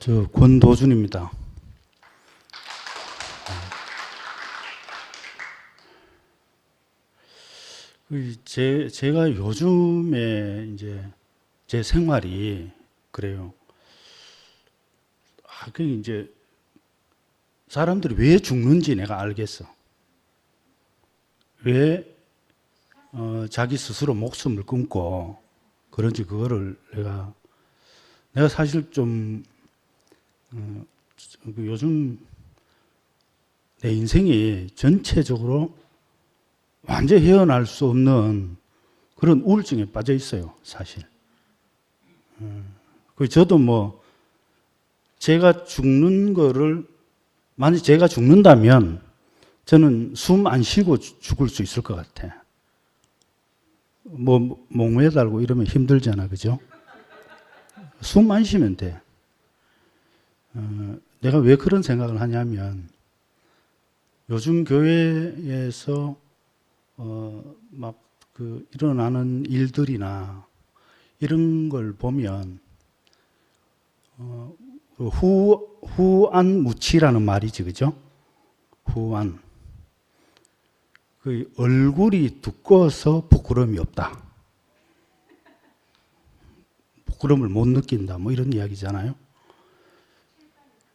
저 권도준입니다. 제가 요즘에 이제 제 생활이 그래요. 그 이제 사람들이 왜 죽는지 내가 알겠어. 왜 자기 스스로 목숨을 끊고 그런지 그거를 내가 사실 좀 요즘 내 인생이 전체적으로 완전히 헤어날 수 없는 그런 우울증에 빠져 있어요, 사실. 저도 뭐 제가 죽는 거를 만약 제가 죽는다면 저는 숨 안 쉬고 죽을 수 있을 것 같아. 뭐 목매 달고 이러면 힘들잖아, 그죠? 숨 안 쉬면 돼. 내가 왜 그런 생각을 하냐면 요즘 교회에서 일어나는 일들이나 이런 걸 보면 후안무치라는 말이지, 그죠? 후안. 그 얼굴이 두꺼워서 부끄러움이 없다. 부끄러움을 못 느낀다. 뭐 이런 이야기잖아요.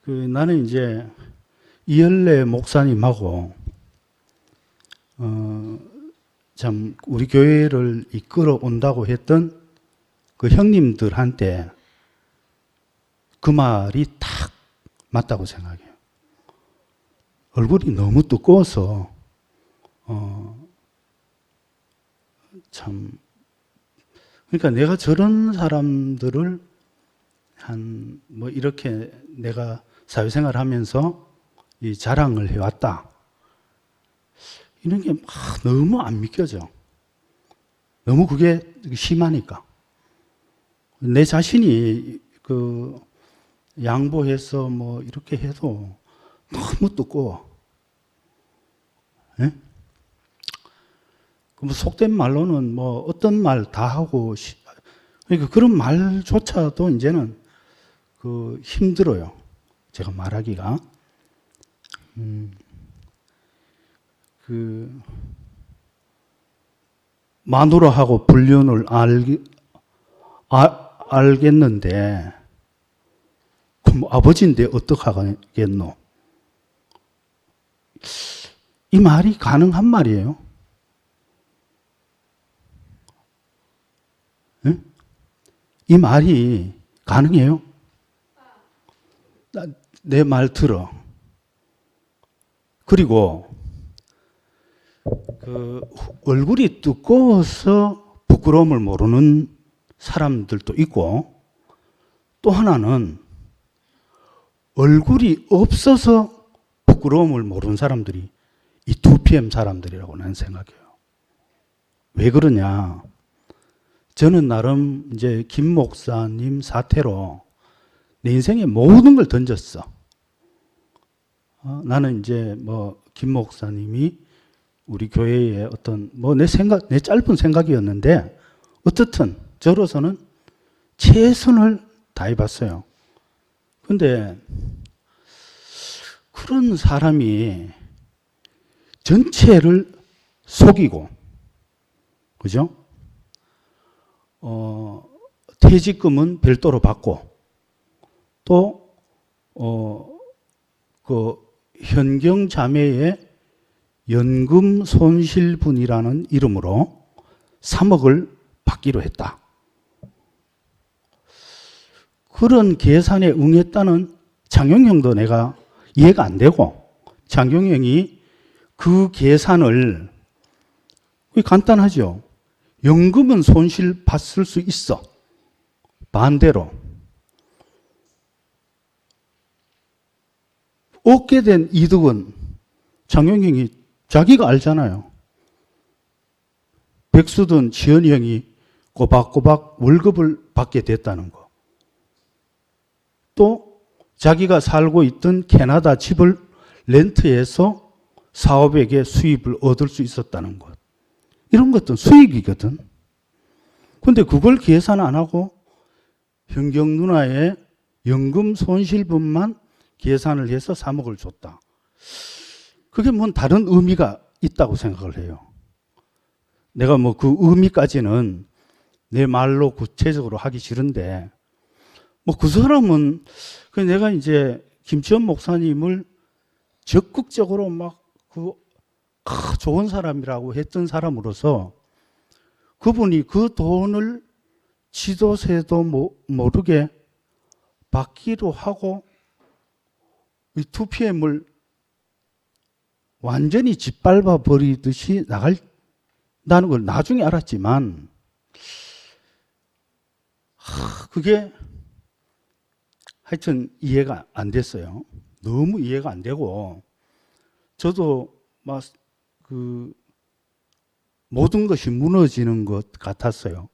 나는 이제 이열래 목사님하고 참 우리 교회를 이끌어 온다고 했던 그 형님들한테 그 말이 딱 맞다고 생각해요. 얼굴이 너무 두꺼워서 그러니까 내가 저런 사람들을 뭐 이렇게 내가 사회생활 하면서 이 자랑을 해왔다. 이런 게 너무 안 믿겨져. 너무 그게 심하니까. 내 자신이 양보해서 뭐 이렇게 해도 너무 두꺼워. 예? 뭐 속된 말로는 뭐 어떤 말 다 하고, 그러니까 그런 말조차도 이제는 힘들어요. 제가 말하기가. 마누라하고 불륜을 알겠는데, 그럼 아버지인데 어떡하겠노? 이 말이 가능한 말이에요. 네? 이 말이 가능해요? 내 말 들어. 그리고 얼굴이 두꺼워서 부끄러움을 모르는 사람들도 있고, 또 하나는 얼굴이 없어서 부끄러움을 모르는 사람들이 이 2PM 사람들이라고 나는 생각해요. 왜 그러냐? 저는 나름 이제 김 목사님 사태로 내 인생의 모든 걸 던졌어. 나는 이제 김 목사님이 우리 교회의 어떤 내 짧은 생각이었는데 어떻든 저로서는 최선을 다해봤어요. 근데 그런 사람이 전체를 속이고, 그죠? 퇴직금은 별도로 받고, 또 현경 자매의 연금 손실분이라는 이름으로 3억을 받기로 했다. 그런 계산에 응했다는 장용형도 내가 이해가 안 되고, 장용형이 그 계산을, 간단하죠. 연금은 손실 봤을 수 있어. 반대로 얻게 된 이득은 장용형이 자기가 알잖아요. 백수든 지연이 형이 꼬박꼬박 월급을 받게 됐다는 거. 또 자기가 살고 있던 캐나다 집을 렌트해서 사업에게 수입을 얻을 수 있었다는 것. 이런 것도 수익이거든. 근데 그걸 계산 안 하고 현경 누나의 연금 손실분만 계산을 해서 3억을 줬다. 그게 뭔 다른 의미가 있다고 생각을 해요. 내가 뭐 그 의미까지는 내 말로 구체적으로 하기 싫은데, 뭐 그 사람은 내가 이제 김치현 목사님을 적극적으로 막 좋은 사람이라고 했던 사람으로서 그분이 그 돈을 지도 새도 모르게 받기로 하고 이 2PM을 완전히 짓밟아 버리듯이 나간다는 걸 나중에 알았지만, 그게 하여튼 이해가 안 됐어요. 너무 이해가 안 되고, 저도 막 모든 것이 무너지는 것 같았어요.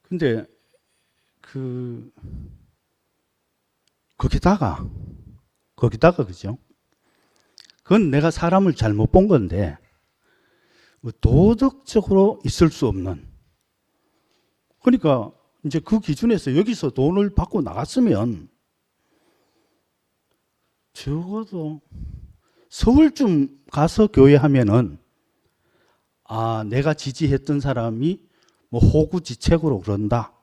근데 거기다가 그죠? 그건 내가 사람을 잘못 본 건데, 도덕적으로 있을 수 없는. 그러니까 이제 그 기준에서 여기서 돈을 받고 나갔으면 적어도 서울쯤 가서 교회하면은, 내가 지지했던 사람이 뭐 호구지책으로 그런다.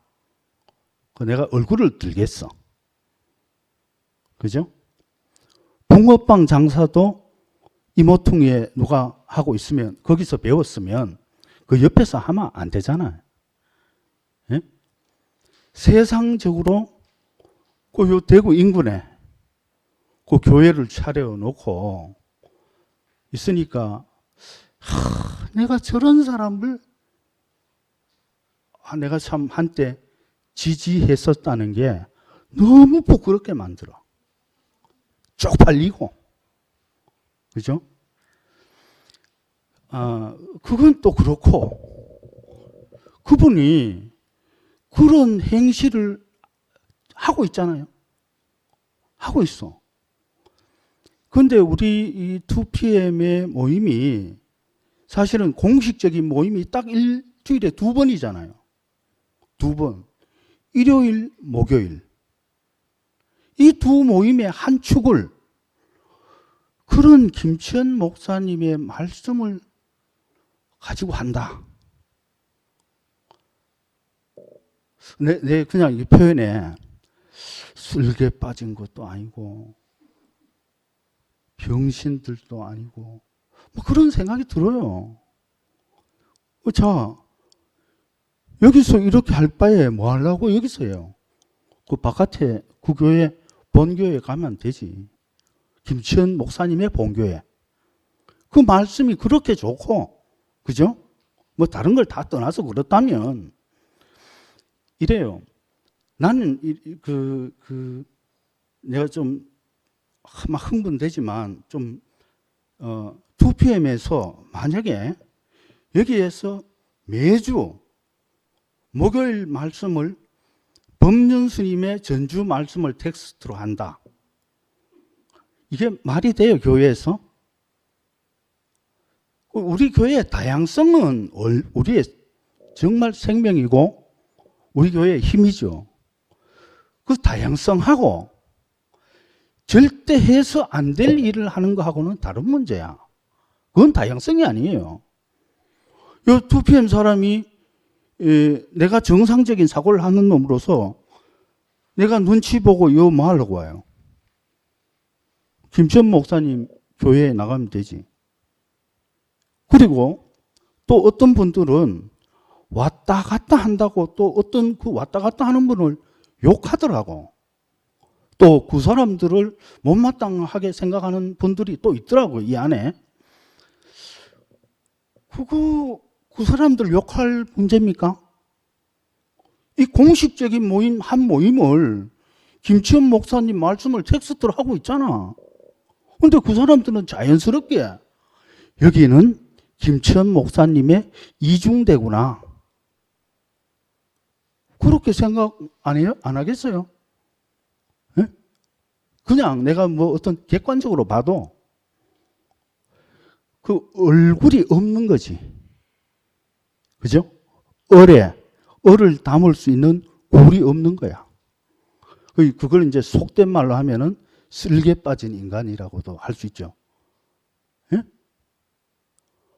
내가 얼굴을 들겠어. 그죠? 붕어빵 장사도 이모퉁이에 누가 하고 있으면, 거기서 배웠으면 그 옆에서 하면 안 되잖아요. 예? 세상적으로 요 대구 인근에 그 교회를 차려놓고 있으니까, 내가 저런 사람을 내가 참 한때 지지했었다는 게 너무 부끄럽게 만들어. 쪽팔리고. 그죠? 그건 또 그렇고, 그분이 그런 행실을 하고 있잖아요. 하고 있어. 근데 우리 이 2PM의 모임이 사실은 공식적인 모임이 딱 일주일에 2번이잖아요. 2번. 일요일, 목요일. 이 두 모임의 한 축을 그런 김치현 목사님의 말씀을 가지고 한다. 내 그냥 이 표현에 술에 빠진 것도 아니고 병신들도 아니고 뭐 그런 생각이 들어요. 자, 여기서 이렇게 할 바에 뭐 하려고 여기서 해요. 그 바깥에 그 교회 본교회 가면 되지. 김치현 목사님의 본교회. 그 말씀이 그렇게 좋고, 그죠? 뭐 다른 걸 다 떠나서 그렇다면 이래요. 나는 내가 좀 막 흥분되지만 좀 2PM에서 만약에 여기에서 매주 목요일 말씀을 법륜 스님의 전주 말씀을 텍스트로 한다. 이게 말이 돼요, 교회에서? 우리 교회의 다양성은 우리의 정말 생명이고 우리 교회의 힘이죠. 그 다양성하고 절대 해서 안 될 일을 하는 거하고는 다른 문제야. 그건 다양성이 아니에요. 이 2PM 사람이 내가 정상적인 사고를 하는 놈으로서 내가 눈치 보고 이거 뭐 하려고 와요? 김치현 목사님 교회에 나가면 되지. 그리고 또 어떤 분들은 왔다 갔다 한다고 또 어떤 그 왔다 갔다 하는 분을 욕하더라고. 또 그 사람들을 못마땅하게 생각하는 분들이 또 있더라고, 이 안에. 그 사람들 욕할 문제입니까? 이 공식적인 모임, 한 모임을 김치현 목사님 말씀을 텍스트로 하고 있잖아. 근데 그 사람들은 자연스럽게 여기는 김치현 목사님의 이중대구나. 그렇게 생각 안 해요? 안 하겠어요? 네? 그냥 내가 뭐 어떤 객관적으로 봐도 그 얼굴이 없는 거지. 그죠? 얼을 담을 수 있는 굴이 없는 거야. 그걸 이제 속된 말로 하면은 쓸개 빠진 인간이라고도 할 수 있죠. 예?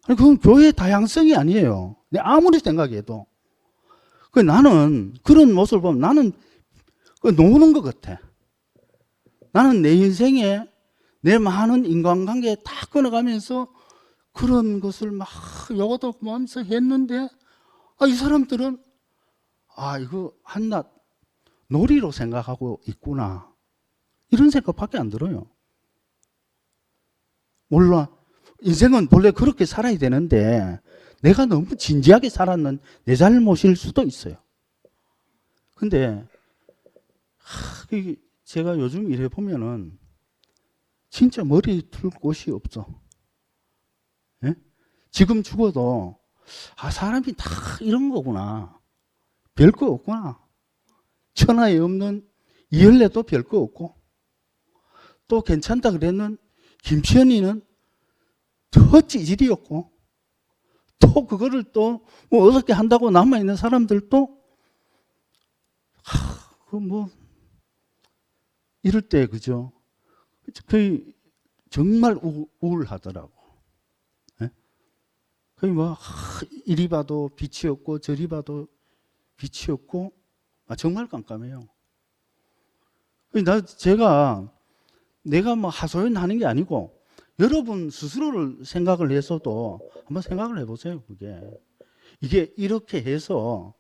아니, 그건 교회의 다양성이 아니에요. 내 아무리 생각해도. 나는 그런 모습을 보면 나는 노는 것 같아. 나는 내 인생에 내 많은 인간관계에 다 끊어가면서 그런 것을 막 요것도 마음서 했는데, 이 사람들은 이거 한낱 놀이로 생각하고 있구나, 이런 생각밖에 안 들어요. 몰라, 인생은 본래 그렇게 살아야 되는데 내가 너무 진지하게 살았는 내 잘못일 수도 있어요. 근데 제가 요즘 이래 보면은 진짜 머리 둘 곳이 없어. 예? 지금 죽어도 사람이 다 이런 거구나, 별거 없구나, 천하에 없는 이열래도 별거 없고, 또 괜찮다 그랬는 김치현이는 더 찌질이었고, 또 그거를 또 뭐 어떻게 한다고 남아있는 사람들도 이럴 때, 그죠? 거의 정말 우울하더라고. 예? 거의 이리 봐도 빛이 없고 저리 봐도 빛이 없고, 정말 깜깜해요. 내가 하소연하는 게 아니고 여러분 스스로를 생각을 해서도 한번 생각을 해보세요. 이게 이렇게 해서,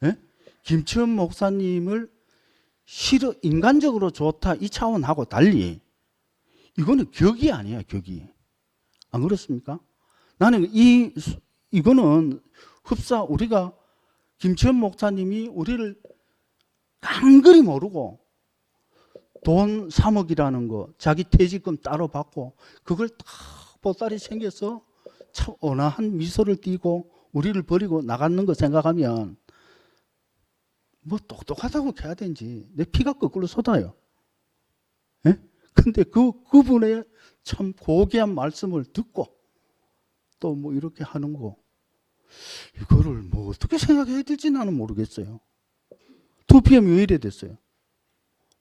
예? 김치현 목사님을 인간적으로 좋다 이 차원하고 달리 이거는 격이 아니야, 격이. 안 그렇습니까? 나는 이거는 흡사 우리가 김치현 목사님이 우리를 깡그리 모르고 돈 3억이라는 거 자기 퇴직금 따로 받고 그걸 다 보따리 챙겨서 참 온화한 미소를 띠고 우리를 버리고 나가는 거 생각하면 똑똑하다고 해야 되는지 내 피가 거꾸로 쏟아요. 예? 근데 그분의 참 고귀한 말씀을 듣고 또 이렇게 하는 거, 이거를 어떻게 생각해야 될지 나는 모르겠어요. 2PM 왜 이래 됐어요?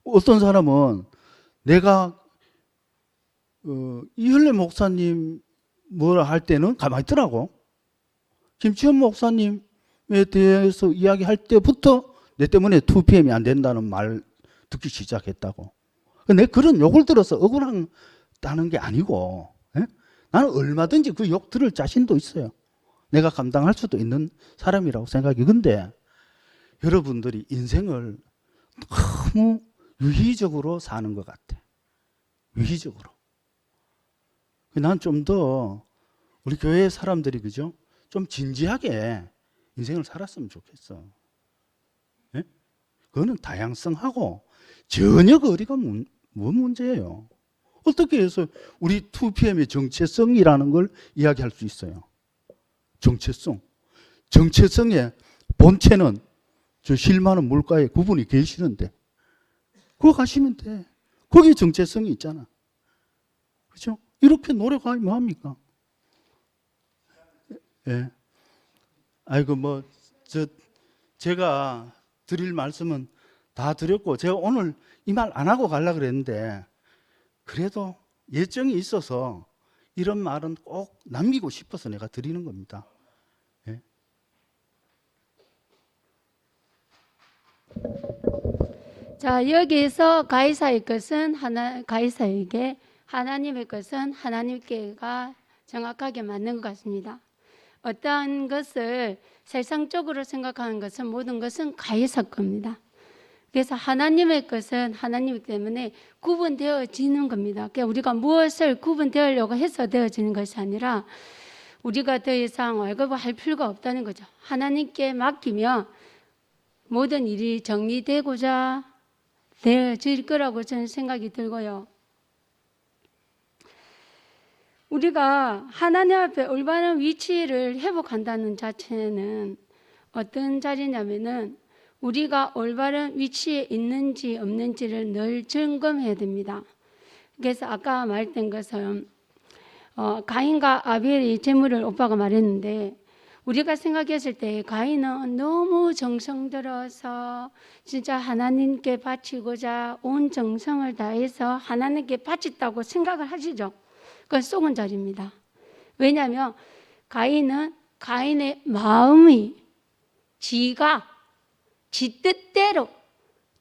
어떤 사람은 내가 이현래 목사님 뭐라 할 때는 가만히 있더라고. 김치현 목사님에 대해서 이야기할 때부터 내 때문에 2PM이 안 된다는 말 듣기 시작했다고. 내가 그런 욕을 들어서 억울하다는 게 아니고, 예? 나는 얼마든지 그 욕 들을 자신도 있어요. 내가 감당할 수도 있는 사람이라고 생각해. 근데 여러분들이 인생을 너무 유희적으로 사는 것 같아. 유희적으로. 난 좀 더 우리 교회 사람들이, 그죠? 좀 진지하게 인생을 살았으면 좋겠어. 예? 그거는 다양성하고 전혀 거리가 뭔 문제예요. 어떻게 해서 우리 2PM의 정체성이라는 걸 이야기할 수 있어요? 정체성. 정체성의 본체는 저 실많은 물가에 그분이 계시는데 그거 가시면 돼. 거기 정체성이 있잖아. 그렇죠? 이렇게 노력하면 뭐합니까? 예. 제가 드릴 말씀은 다 드렸고, 제가 오늘 이 말 안 하고 가려고 그랬는데 그래도 예정이 있어서 이런 말은 꼭 남기고 싶어서 내가 드리는 겁니다. 예. 자, 여기서 가이사의 것은 가이사에게, 하나님의 것은 하나님께가 정확하게 맞는 것 같습니다. 어떠한 것을 세상적으로 생각하는 것은 모든 것은 가이사 겁니다. 그래서 하나님의 것은 하나님 때문에 구분되어지는 겁니다. 그러니까 우리가 무엇을 구분되려고 해서 되어지는 것이 아니라 우리가 더 이상 월급을 할 필요가 없다는 거죠. 하나님께 맡기면 모든 일이 정리되고자 되어질 거라고 저는 생각이 들고요. 우리가 하나님 앞에 올바른 위치를 회복한다는 자체는 어떤 자리냐면은 우리가 올바른 위치에 있는지 없는지를 늘 점검해야 됩니다. 그래서 아까 말했던 것은 가인과 아벨의 제물을 오빠가 말했는데, 우리가 생각했을 때 가인은 너무 정성 들어서 진짜 하나님께 바치고자 온 정성을 다해서 하나님께 바쳤다고 생각을 하시죠. 그건 속은 자리입니다. 왜냐하면 가인은 가인의 마음이 지가 지 뜻대로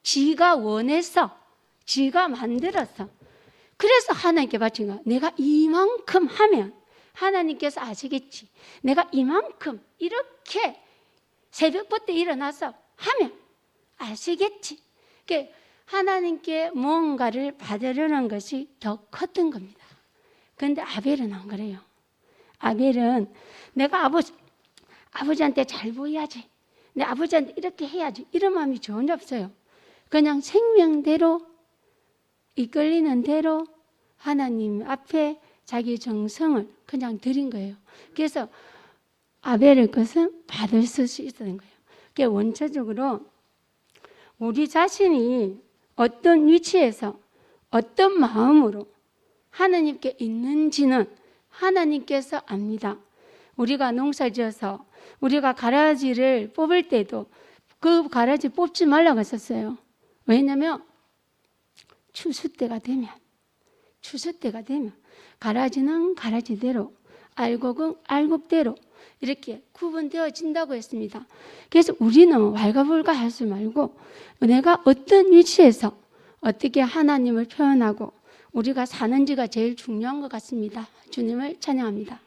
지가 원해서 지가 만들어서 그래서 하나님께 바친 거야. 내가 이만큼 하면 하나님께서 아시겠지. 내가 이만큼 이렇게 새벽부터 일어나서 하면 아시겠지. 그러니까 하나님께 무언가를 받으려는 것이 더 컸던 겁니다. 그런데 아벨은 안 그래요. 아벨은 내가 아버지한테 잘 보여야지. 내 아버지한테 이렇게 해야지. 이런 마음이 전혀 없어요. 그냥 생명대로 이끌리는 대로 하나님 앞에 자기 정성을 그냥 드린 거예요. 그래서 아벨의 것은 받을 수 있었던 거예요. 그게 원초적으로 우리 자신이 어떤 위치에서 어떤 마음으로 하나님께 있는지는 하나님께서 압니다. 우리가 농사 지어서 우리가 가라지를 뽑을 때도 그 가라지 뽑지 말라고 했었어요. 왜냐하면 추수 때가 되면 가라지는 가라지대로 알곡은 알곡대로 이렇게 구분되어진다고 했습니다. 그래서 우리는 왈가불가 하지 말고 내가 어떤 위치에서 어떻게 하나님을 표현하고 우리가 사는지가 제일 중요한 것 같습니다. 주님을 찬양합니다.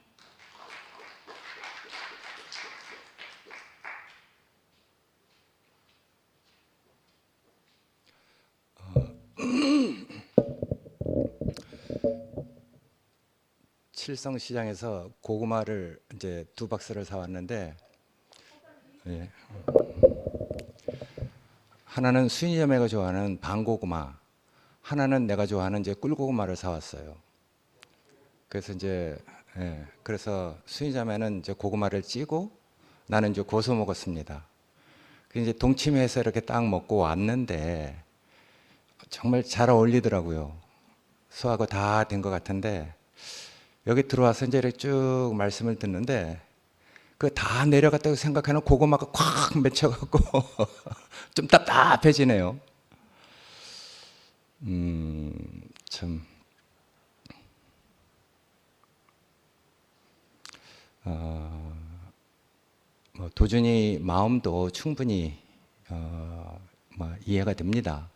칠성시장에서 고구마를 이제 2박스를 사왔는데, 예. 하나는 수인자매가 좋아하는 방고구마, 하나는 내가 좋아하는 이제 꿀고구마를 사왔어요. 그래서 이제 그래서 수인자매는 이제 고구마를 찌고 나는 이제 고소 먹었습니다. 그 이제 동치미해서 이렇게 딱 먹고 왔는데 정말 잘 어울리더라고요. 소화가 다 된 것 같은데. 여기 들어와서 이제 이렇게 쭉 말씀을 듣는데 그 다 내려갔다고 생각하는 고구마가 콱 맺혀갖고 좀 답답해지네요. 참. 뭐 도준이 마음도 충분히 뭐 이해가 됩니다.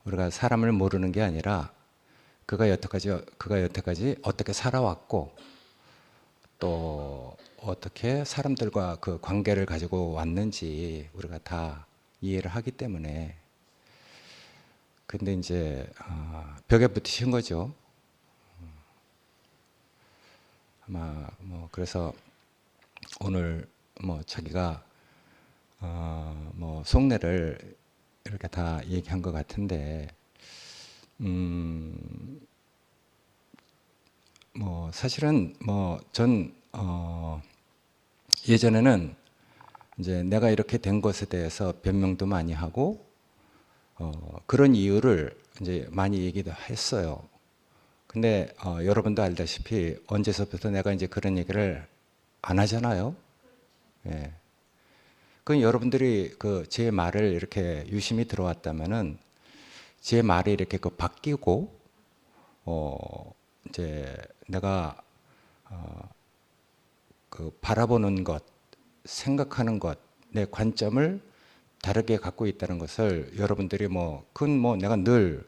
우리가 사람을 모르는 게 아니라 그가 여태까지 어떻게 살아왔고 또 어떻게 사람들과 그 관계를 가지고 왔는지 우리가 다 이해를 하기 때문에. 근데 이제 벽에 붙으신 거죠. 아마 뭐 그래서 오늘 뭐 자기가 뭐 속내를 이렇게 다 얘기한 것 같은데. 뭐 사실은 뭐 전 예전에는 이제 내가 이렇게 된 것에 대해서 변명도 많이 하고 그런 이유를 이제 많이 얘기도 했어요. 근데 여러분도 알다시피 언제서부터 내가 이제 그런 얘기를 안 하잖아요. 예. 그 여러분들이 그 제 말을 이렇게 유심히 들어왔다면은 제 말이 이렇게 그 바뀌고 이제 내가 그 바라보는 것, 생각하는 것, 내 관점을 다르게 갖고 있다는 것을 여러분들이 뭐 그건 뭐 내가 늘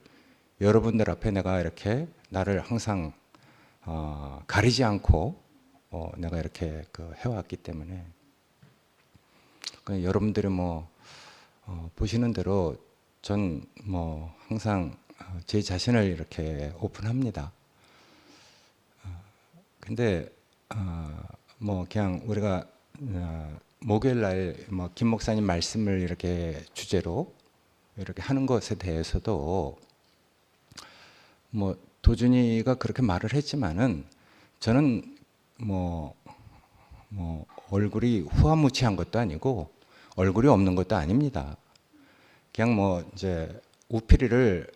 여러분들 앞에 내가 이렇게 나를 항상 가리지 않고 내가 이렇게 그 해왔기 때문에 여러분들이 뭐 보시는 대로 전 뭐 항상 제 자신을 이렇게 오픈합니다. 근데 뭐 그냥 우리가 목요일 날 뭐 김 목사님 말씀을 이렇게 주제로 이렇게 하는 것에 대해서도 뭐 도준이가 그렇게 말을 했지만은 저는 뭐 얼굴이 후한무치한 것도 아니고 얼굴이 없는 것도 아닙니다. 그냥 뭐 이제 우필이를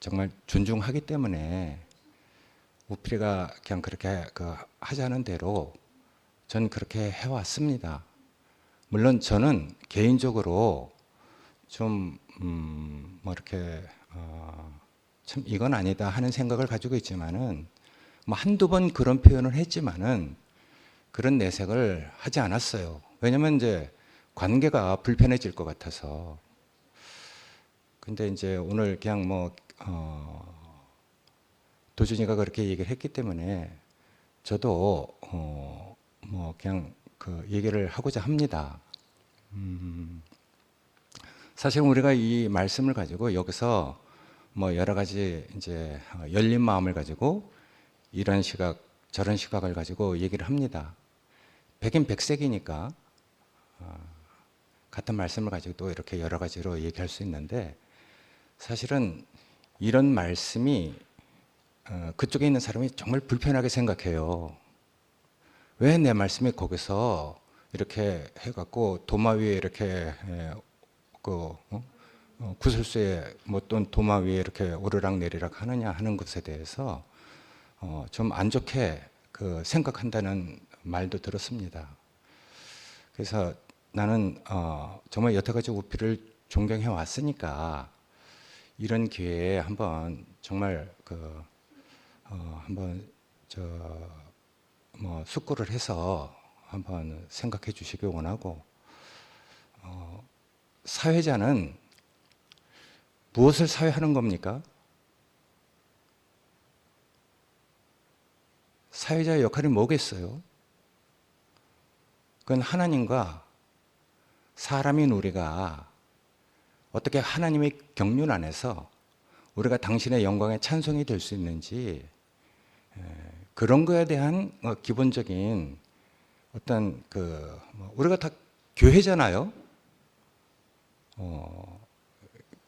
정말 존중하기 때문에 우필이가 그냥 그렇게 그 하자는 대로 전 그렇게 해왔습니다. 물론 저는 개인적으로 좀 뭐 이렇게 참 이건 아니다 하는 생각을 가지고 있지만은 뭐 한두 번 그런 표현을 했지만은 그런 내색을 하지 않았어요. 왜냐면 이제 관계가 불편해질 것 같아서. 근데 이제 오늘 그냥 뭐 도준이가 그렇게 얘기를 했기 때문에 저도 뭐 그냥 그 얘기를 하고자 합니다. 사실 우리가 이 말씀을 가지고 여기서 뭐 여러 가지 이제 열린 마음을 가지고 이런 시각 저런 시각을 가지고 얘기를 합니다. 백인 백색이니까 같은 말씀을 가지고 또 이렇게 여러 가지로 얘기할 수 있는데 사실은 이런 말씀이 그쪽에 있는 사람이 정말 불편하게 생각해요. 왜 내 말씀이 거기서 이렇게 해갖고 도마 위에 이렇게 구설수에 뭐 또는 도마 위에 이렇게 오르락 내리락 하느냐 하는 것에 대해서 좀 안 좋게 그 생각한다는 말도 들었습니다. 그래서 나는 정말 여태까지 우피를 존경해 왔으니까 이런 기회에 한번 정말 한번 뭐 숙고를 해서 한번 생각해 주시기 원하고 사회자는 무엇을 사회하는 겁니까? 사회자의 역할이 뭐겠어요? 그건 하나님과 사람인 우리가 어떻게 하나님의 경륜 안에서 우리가 당신의 영광에 찬송이 될 수 있는지 그런 거에 대한 기본적인 어떤 우리가 다 교회잖아요.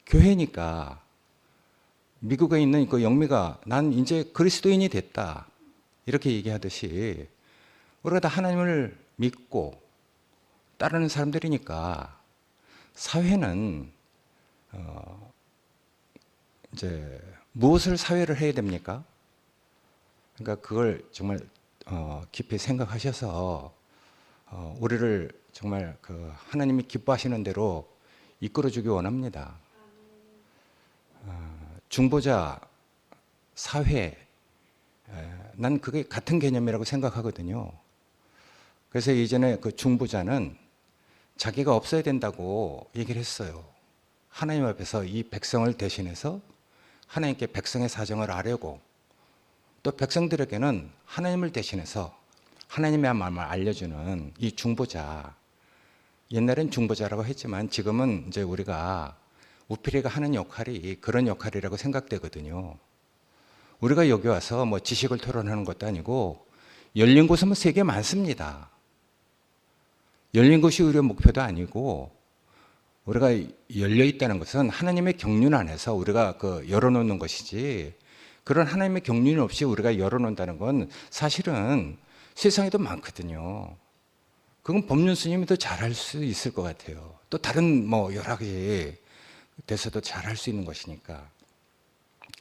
교회니까 미국에 있는 그 영미가 난 이제 그리스도인이 됐다 이렇게 얘기하듯이 우리가 다 하나님을 믿고 따르는 사람들이니까 사회는 이제 무엇을 사회를 해야 됩니까? 그러니까 그걸 정말 깊이 생각하셔서 우리를 정말 그 하나님이 기뻐하시는 대로 이끌어주기 원합니다. 중보자, 사회, 난 그게 같은 개념이라고 생각하거든요. 그래서 이전에 그 중보자는 자기가 없어야 된다고 얘기를 했어요. 하나님 앞에서 이 백성을 대신해서 하나님께 백성의 사정을 아뢰고 또 백성들에게는 하나님을 대신해서 하나님의 마음을 알려주는 이 중보자. 옛날엔 중보자라고 했지만 지금은 이제 우리가 우필이가 하는 역할이 그런 역할이라고 생각되거든요. 우리가 여기 와서 뭐 지식을 토론하는 것도 아니고 열린 곳은 뭐 세계 많습니다. 열린 곳이 우리의 목표도 아니고 우리가 열려 있다는 것은 하나님의 경륜 안에서 우리가 열어놓는 것이지 그런 하나님의 경륜이 없이 우리가 열어놓는다는 건 사실은 세상에도 많거든요. 그건 법륜 스님이 더 잘할 수 있을 것 같아요. 또 다른 뭐 여러 가지 돼서도 잘할 수 있는 것이니까.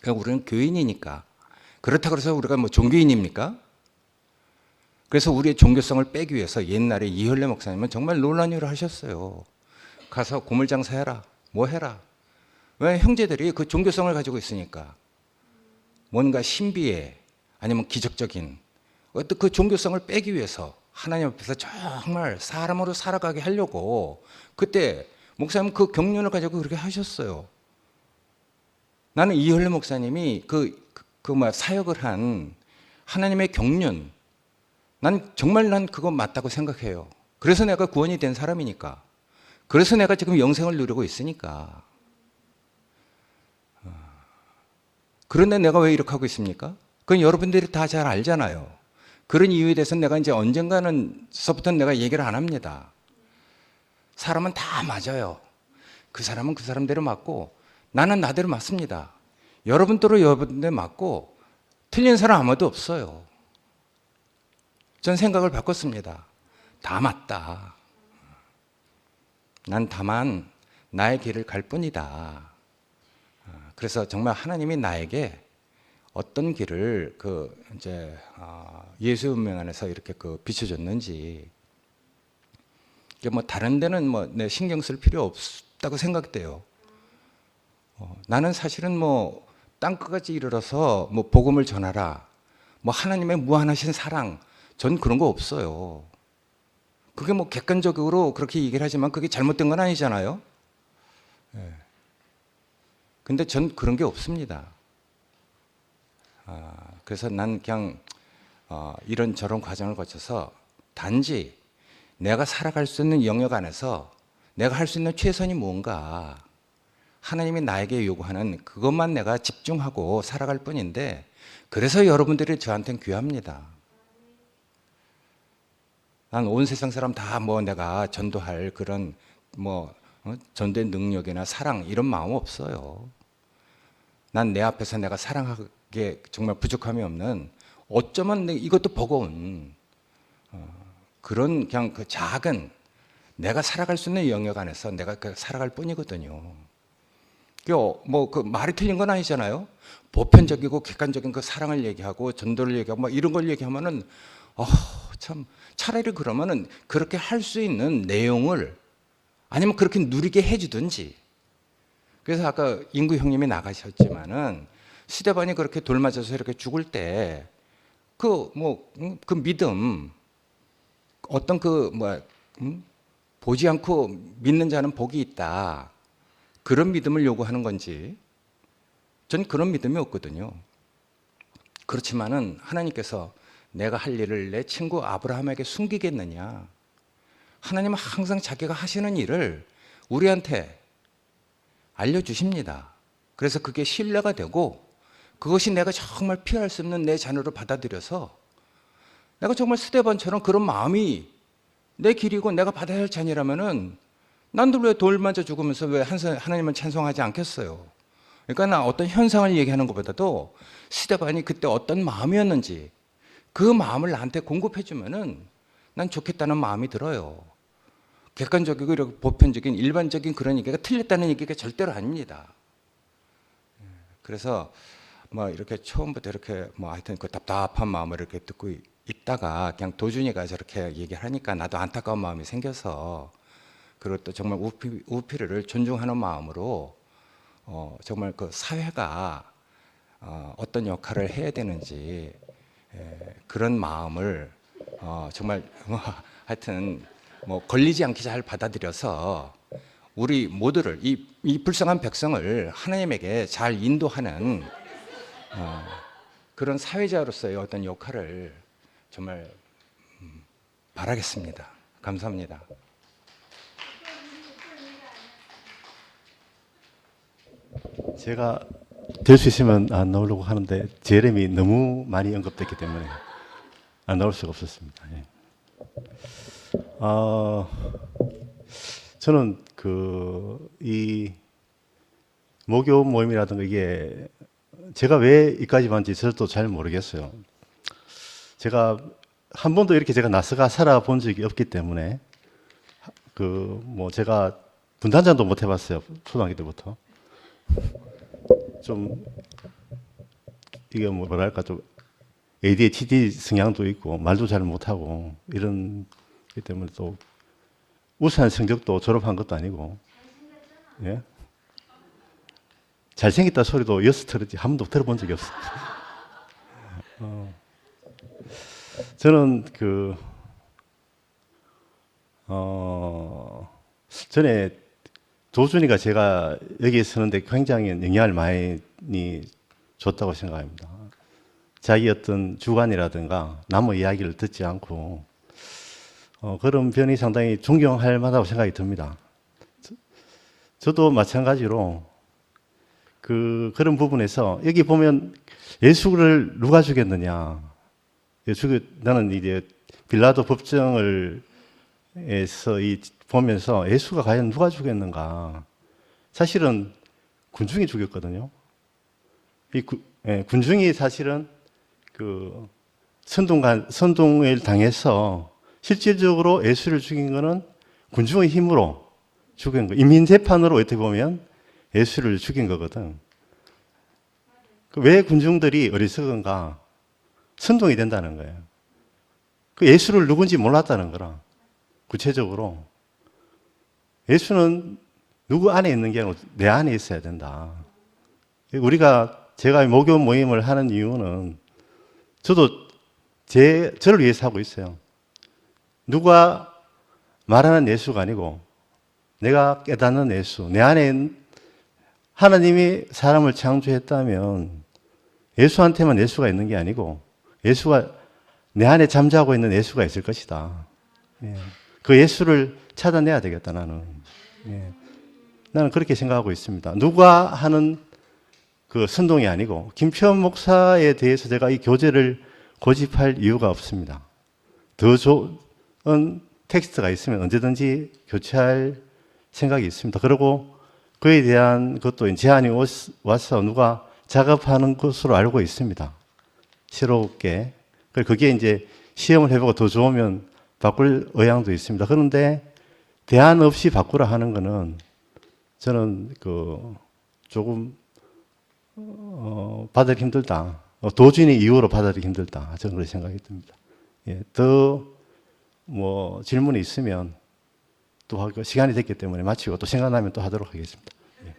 그러니까 우리는 교인이니까. 그렇다고 해서 우리가 뭐 종교인입니까? 그래서 우리의 종교성을 빼기 위해서 옛날에 이혈래 목사님은 정말 놀라운 일을 하셨어요. 가서 고물장사 해라. 뭐 해라. 왜? 형제들이 그 종교성을 가지고 있으니까. 뭔가 신비에 아니면 기적적인 어떤 그 종교성을 빼기 위해서 하나님 앞에서 정말 사람으로 살아가게 하려고 그때 목사님 그 경륜을 가지고 그렇게 하셨어요. 나는 이혈래 목사님이 사역을 한 하나님의 경륜, 난 그거 맞다고 생각해요. 그래서 내가 구원이 된 사람이니까. 그래서 내가 지금 영생을 누리고 있으니까. 그런데 내가 왜 이렇게 하고 있습니까? 그건 여러분들이 다 잘 알잖아요. 그런 이유에 대해서는 내가 이제 언젠가는서부터 내가 얘기를 안 합니다. 사람은 다 맞아요. 그 사람은 그 사람대로 맞고 나는 나대로 맞습니다. 여러분들은 여러분들 맞고 틀린 사람 아무도 없어요. 전 생각을 바꿨습니다. 다 맞다. 난 다만 나의 길을 갈 뿐이다. 그래서 정말 하나님이 나에게 어떤 길을 그 이제 예수의 운명 안에서 이렇게 그 비춰줬는지. 이게 뭐 다른 데는 뭐 내 신경 쓸 필요 없다고 생각돼요. 나는 사실은 뭐 땅끝까지 이르러서 뭐 복음을 전하라, 뭐 하나님의 무한하신 사랑, 전 그런 거 없어요. 그게 뭐 객관적으로 그렇게 얘기를 하지만 그게 잘못된 건 아니잖아요. 예. 근데 전 그런 게 없습니다. 그래서 난 그냥 이런 저런 과정을 거쳐서 단지 내가 살아갈 수 있는 영역 안에서 내가 할 수 있는 최선이 뭔가, 하나님이 나에게 요구하는 그것만 내가 집중하고 살아갈 뿐인데, 그래서 여러분들이 저한테는 귀합니다. 난 온 세상 사람 다 뭐 내가 전도할 그런 뭐 전도의 능력이나 사랑 이런 마음 없어요. 난 내 앞에서 내가 사랑하기에 정말 부족함이 없는, 어쩌면 이것도 버거운 그런 그냥 그 작은 내가 살아갈 수 있는 영역 안에서 내가 살아갈 뿐이거든요. 뭐 그 말이 틀린 건 아니잖아요. 보편적이고 객관적인 그 사랑을 얘기하고 전도를 얘기하고 뭐 이런 걸 얘기하면은 참 차라리 그러면은 그렇게 할 수 있는 내용을 아니면 그렇게 누리게 해주든지. 그래서 아까 인구 형님이 나가셨지만은 스데반이 그렇게 돌 맞아서 이렇게 죽을 때 그 믿음, 어떤 보지 않고 믿는 자는 복이 있다, 그런 믿음을 요구하는 건지, 전 그런 믿음이 없거든요. 그렇지만은 하나님께서 내가 할 일을 내 친구 아브라함에게 숨기겠느냐? 하나님은 항상 자기가 하시는 일을 우리한테 알려주십니다. 그래서 그게 신뢰가 되고, 그것이 내가 정말 피할 수 없는 내 자녀로 받아들여서 내가 정말 스데반처럼 그런 마음이 내 길이고 내가 받아야 할 자녀라면은 난들 왜 돌 맞아 죽으면서 왜 하나님을 찬송하지 않겠어요? 그러니까 나 어떤 현상을 얘기하는 것보다도 스데반이 그때 어떤 마음이었는지 그 마음을 나한테 공급해주면은 난 좋겠다는 마음이 들어요. 객관적이고 이렇게 보편적인 일반적인 그런 얘기가 틀렸다는 얘기가 절대로 아닙니다. 그래서 뭐 이렇게 처음부터 이렇게 뭐 하여튼 그 답답한 마음을 이렇게 듣고 있다가 그냥 도준이가 저렇게 얘기하니까 나도 안타까운 마음이 생겨서, 그리고 또 정말 우피르를 존중하는 마음으로 정말 그 사회가 어떤 역할을 해야 되는지 그런 마음을 정말 하여튼 뭐 걸리지 않게 잘 받아들여서 우리 모두를 이 불쌍한 백성을 하나님에게 잘 인도하는 그런 사회자로서의 어떤 역할을 정말 바라겠습니다. 감사합니다. 제가 될 수 있으면 안 나오려고 하는데 제렘이 너무 많이 언급됐기 때문에 안 나올 수가 없었습니다. 예. 저는 이 모교 모임이라든가 이게 제가 왜 이까지 왔는지 저도 잘 모르겠어요. 제가 한 번도 이렇게 제가 나서가 살아본 적이 없기 때문에 제가 분단장도 못 해봤어요. 초등학교 때부터. 좀 이게 뭐랄까 좀 ADHD 성향도 있고 말도 잘 못하고 이런 기 때문에 또 우수한 성적도 졸업한 것도 아니고, 예? 잘생겼다 소리도 여기서 들었지 한 번도 들어본 적이 없어요. 저는 전에 도준이가 제가 여기 서는데 굉장히 영향을 많이 줬다고 생각합니다. 자기 어떤 주관이라든가 남의 이야기를 듣지 않고 그런 변이 상당히 존경할 만하다고 생각이 듭니다. 저도 마찬가지로 그런 부분에서 여기 보면 예수를 누가 죽였느냐. 나는 이제 빌라도 법정을 에서 보면서 예수가 과연 누가 죽였는가. 사실은 군중이 죽였거든요. 군중이 사실은 선동을 당해서 실질적으로 예수를 죽인 거는 군중의 힘으로 죽인 거. 인민재판으로 어떻게 보면 예수를 죽인 거거든. 왜 군중들이 어리석은가? 선동이 된다는 거예요. 그 예수를 누군지 몰랐다는 거라. 구체적으로 예수는 누구 안에 있는 게 아니고 내 안에 있어야 된다. 제가 목요 모임을 하는 이유는 저도 저를 위해서 하고 있어요. 누가 말하는 예수가 아니고 내가 깨닫는 예수, 내 안에 하나님이 사람을 창조했다면 예수한테만 예수가 있는 게 아니고 예수가 내 안에 잠자고 있는 예수가 있을 것이다. 예. 그 예수를 찾아내야 되겠다, 나는. 예. 나는 그렇게 생각하고 있습니다. 누가 하는 그 선동이 아니고 김표현 목사에 대해서 제가 이 교재를 고집할 이유가 없습니다. 더 좋은 텍스트가 있으면 언제든지 교체할 생각이 있습니다. 그리고 그에 대한 것도 제안이 와서 누가 작업하는 것으로 알고 있습니다. 새롭게. 그게 이제 시험을 해보고 더 좋으면 바꿀 의향도 있습니다. 그런데 대안 없이 바꾸라 하는 거는 저는 조금 받아들이기 힘들다. 도준의 이유로 받아들이기 힘들다. 저는 그런 생각이 듭니다. 예, 더 질문이 있으면 또 하고 시간이 됐기 때문에 마치고 또 생각나면 또 하도록 하겠습니다. 예.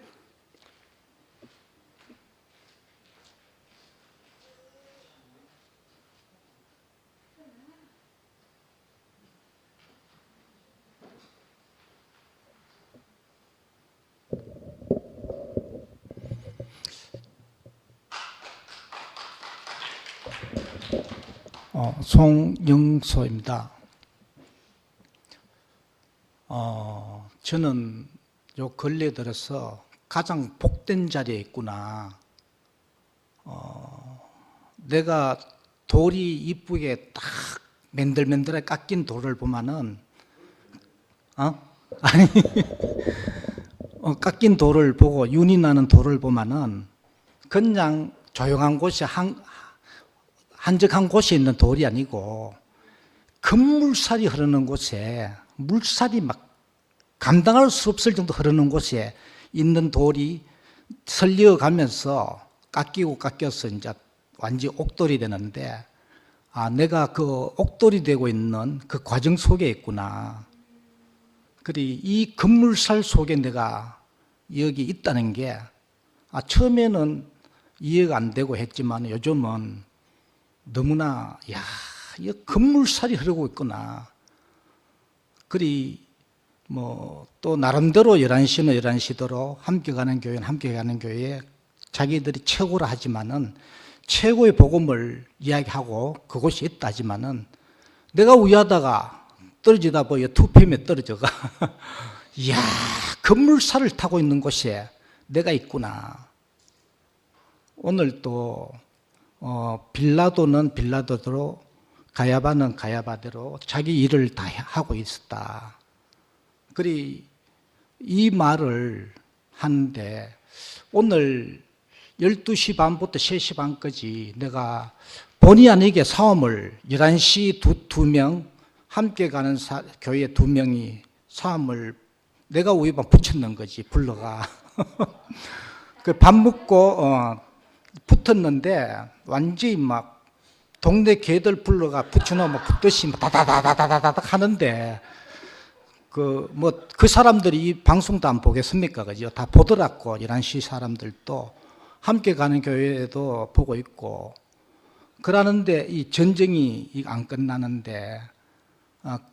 송영소입니다. 저는 요 근래 들어서 가장 복된 자리에 있구나. 내가 돌이 이쁘게 딱 맨들맨들하게 깎인 돌을 보면은, 깎인 돌을 보고 윤이 나는 돌을 보면은 그냥 조용한 곳이 한적한 곳에 있는 돌이 아니고 급물살이 흐르는 곳에 물살이 막 감당할 수 없을 정도 흐르는 곳에 있는 돌이 설려가면서 깎여서 이제 완전히 옥돌이 되는데, 내가 그 옥돌이 되고 있는 그 과정 속에 있구나. 그리 이 급물살 속에 내가 여기 있다는 게 처음에는 이해가 안 되고 했지만 요즘은 너무나 이 급물살이 흐르고 있구나. 그리 또 나름대로 11시는 11시대로 함께 가는 교회는 함께 가는 교회에 자기들이 최고라 하지만은 최고의 복음을 이야기하고 그곳이 있다 하지만은 내가 우야다가 떨어지다 보여 2PM에 떨어져가 이야, 급물살을 타고 있는 곳에 내가 있구나. 오늘 또 빌라도는 빌라도대로, 가야바는 가야바대로 자기 일을 다 하고 있었다. 그리 이 말을 하는데 오늘 12시 반부터 3시 반까지 내가 본의 아니게 사람을 11시 두 명 함께 가는 교회 2명이 사람을 내가 우유반 붙였는 거지, 불러가. 그 밥 먹고 붙었는데 완전히 막 동네 개들 불러가 붙여놓으면 붙듯이 다다다다다다닥 하는데 그 사람들이 이 방송도 안 보겠습니까? 그죠? 다 보더라고. 11시 사람들도 함께 가는 교회도 보고 있고. 그러는데 이 전쟁이 안 끝나는데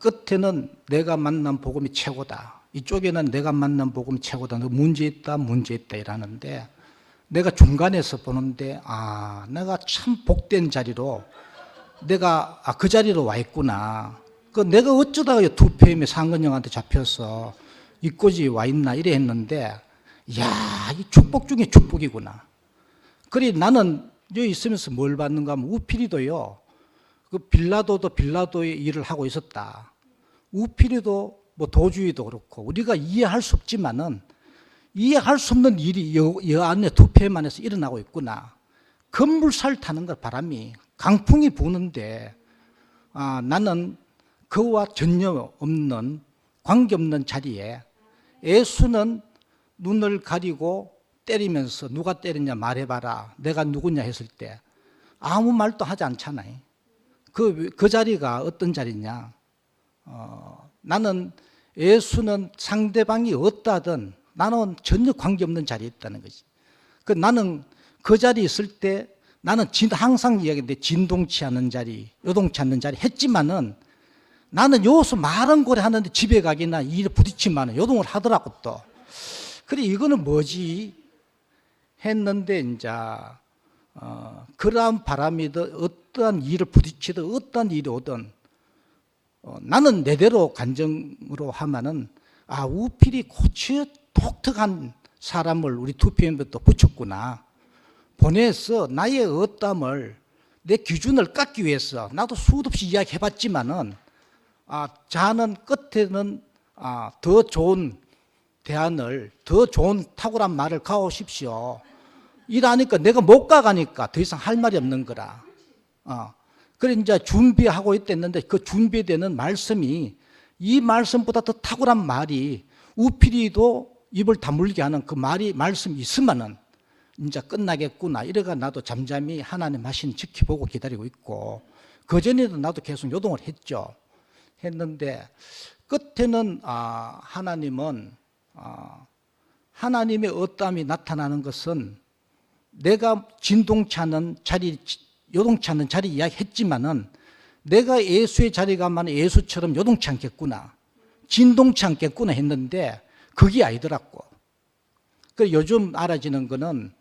끝에는 내가 만난 복음이 최고다. 이쪽에는 내가 만난 복음이 최고다. 너 문제 있다 이러는데 내가 중간에서 보는데 내가 참 복된 자리로 내가 그 자리로 와 있구나. 내가 어쩌다가 2PM에 상근형한테 잡혀서 이곳이 와 있나 이래 했는데, 이야, 이 축복 중에 축복이구나. 그리 나는 여기 있으면서 뭘 받는가 하면 우피리도요, 그 빌라도도 빌라도의 일을 하고 있었다. 우피리도 도주의도 그렇고 우리가 이해할 수 없지만은 이해할 수 없는 일이 여 안에 2PM 안에서 일어나고 있구나. 급물살 타는 걸 바람이 강풍이 부는데 나는 그와 전혀 없는 관계없는 자리에 예수는 눈을 가리고 때리면서 누가 때렸냐 말해봐라. 내가 누구냐 했을 때 아무 말도 하지 않잖아요. 그 자리가 어떤 자리냐. 나는 예수는 상대방이 어떠하든 나는 전혀 관계없는 자리에 있다는 거지. 나는 그 자리에 있을 때 나는 항상 이야기했는데 진동치 않는 자리, 요동치 않는 자리 했지만은 나는 여기서 말은 고래 하는데 집에 가기나 일에 부딪히면 요동을 하더라고 또. 그래 이거는 뭐지 했는데 이제 그러한 바람이든 어떠한 일을 부딪히든 어떠한 일이 오든 나는 내대로 간정으로 하면은 우필이 고치 독특한 사람을 우리 2PM부터 붙였구나. 보내서 나의 어담을 내 기준을 깎기 위해서 나도 수도 없이 이야기해봤지만은 자는 끝에는 더 좋은 대안을 더 좋은 탁월한 말을 가오십시오. 이러니까 내가 못 가가니까 더 이상 할 말이 없는 거라. 그래 이제 준비하고 있댔는데 그 준비되는 말씀이 이 말씀보다 더 탁월한 말이 우필이도 입을 다물게 하는 그 말씀이 있으면은 이제 끝나겠구나. 이래가 나도 잠잠히 하나님 하신 지켜보고 기다리고 있고 그전에도 나도 계속 요동을 했는데 끝에는 하나님은 하나님의 어떠함이 나타나는 것은 내가 진동치 않는 자리, 요동치 않는 자리 이야기했지만은 내가 예수의 자리 가면 예수처럼 요동치 않겠구나, 진동치 않겠구나 했는데 그게 아니더라고. 요즘 알아지는 거는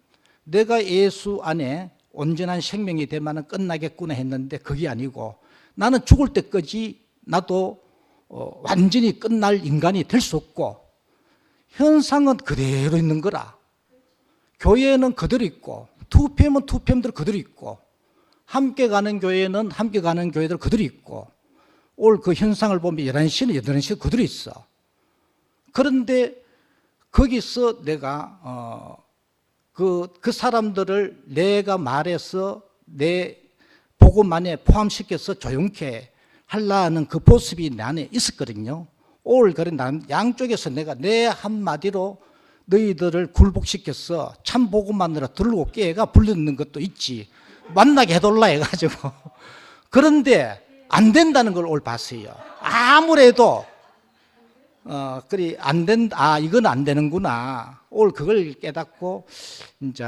내가 예수 안에 온전한 생명이 되면 끝나겠구나 했는데 그게 아니고 나는 죽을 때까지 나도 완전히 끝날 인간이 될 수 없고 현상은 그대로 있는 거라. 교회는 그대로 있고 2PM은 2PM대로 그대로 있고 함께 가는 교회는 함께 가는 교회대로 그대로 있고 올 그 현상을 보면 11시는 11시 그대로 있어. 그런데 거기서 내가 그 사람들을 내가 말해서 내 복음만에 포함시켜서 조용케 하려는 그 모습이 내 안에 있었거든요. 그래 난 양쪽에서 내가 내 한마디로 너희들을 굴복시켜서 참 복음만으로 들고 깨가 불리는 것도 있지. 만나게 해달라 해가지고. 그런데 안 된다는 걸 봤어요. 아무래도 그리 안 된다. 이건 안 되는구나. 그걸 깨닫고 이제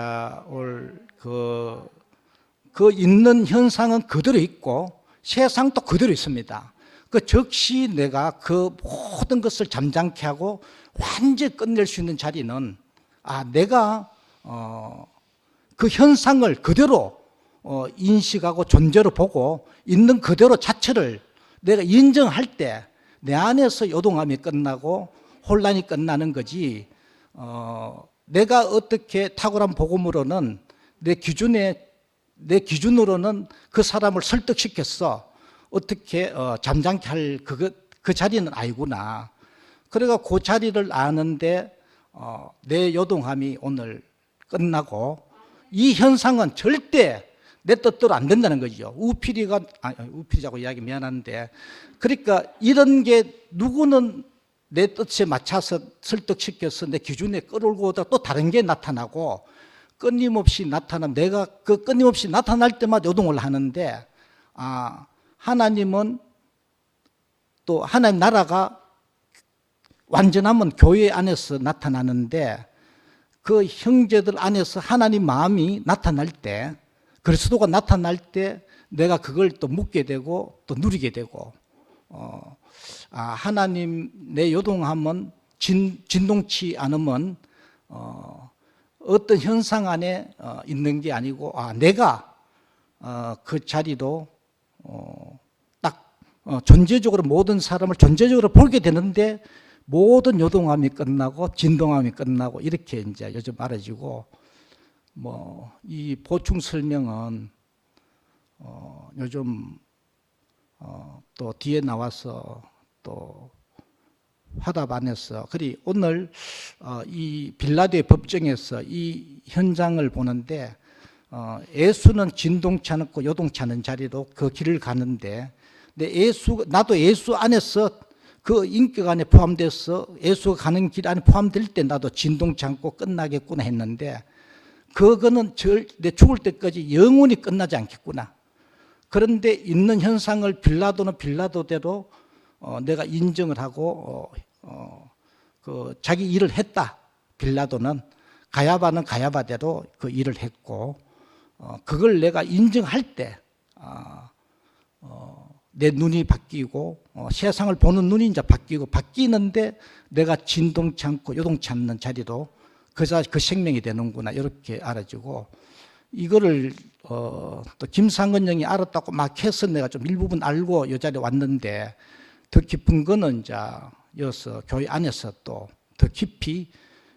그 있는 현상은 그대로 있고 세상도 그대로 있습니다. 즉시 내가 그 모든 것을 잠잠케 하고 완전히 끝낼 수 있는 자리는 내가 그 현상을 그대로 인식하고 존재로 보고 있는 그대로 자체를 내가 인정할 때 내 안에서 요동함이 끝나고 혼란이 끝나는 거지. 내가 어떻게 탁월한 복음으로는 내 기준으로는 그 사람을 설득시켰어. 어떻게 잠잠케 할 그 자리는 아니구나. 그래가 그 자리를 아는데 내 요동함이 오늘 끝나고 이 현상은 절대 내 뜻대로 안 된다는 거죠. 우필이자고 이야기 미안한데 그러니까 이런 게 누구는 내 뜻에 맞춰서 설득시켜서 내 기준에 끌어올고 오다가 또 다른 게 나타나고 끊임없이 나타나면 내가 그 끊임없이 나타날 때마다 요동을 하는데 하나님은 또 하나님 나라가 완전하면 교회 안에서 나타나는데 그 형제들 안에서 하나님 마음이 나타날 때 그리스도가 나타날 때 내가 그걸 또 묻게 되고 또 누리게 되고 하나님 내 요동함은 진동치 않으면 어떤 현상 안에 있는 게 아니고 내가 그 자리도 딱 존재적으로 모든 사람을 존재적으로 보게 되는데 모든 요동함이 끝나고 진동함이 끝나고 이렇게 이제 요즘 알아지고 이 보충 설명은 요즘 또 뒤에 나와서 또 화답 안에서 그리 오늘 이 빌라도의 법정에서 이 현장을 보는데 예수는 진동치 않고 요동치 않은 자리로 그 길을 가는데 나도 예수 안에서 그 인격 안에 포함돼서 예수가 가는 길 안에 포함될 때 나도 진동치 않고 끝나겠구나 했는데 그거는 내 죽을 때까지 영원히 끝나지 않겠구나. 그런데 있는 현상을 빌라도는 빌라도대로 내가 인정을 하고 그 자기 일을 했다. 빌라도는 가야바는 가야바대로 그 일을 했고 그걸 내가 인정할 때 내 눈이 바뀌고 세상을 보는 눈이 이제 바뀌고 바뀌는데 내가 진동치 않고 요동치 않는 자리로 그 생명이 되는구나 이렇게 알아지고 이거를 또 김상근 형이 알았다고 막 해서 내가 좀 일부분 알고 이 자리에 왔는데 더 깊은 거는 이제 여기서 교회 안에서 또 더 깊이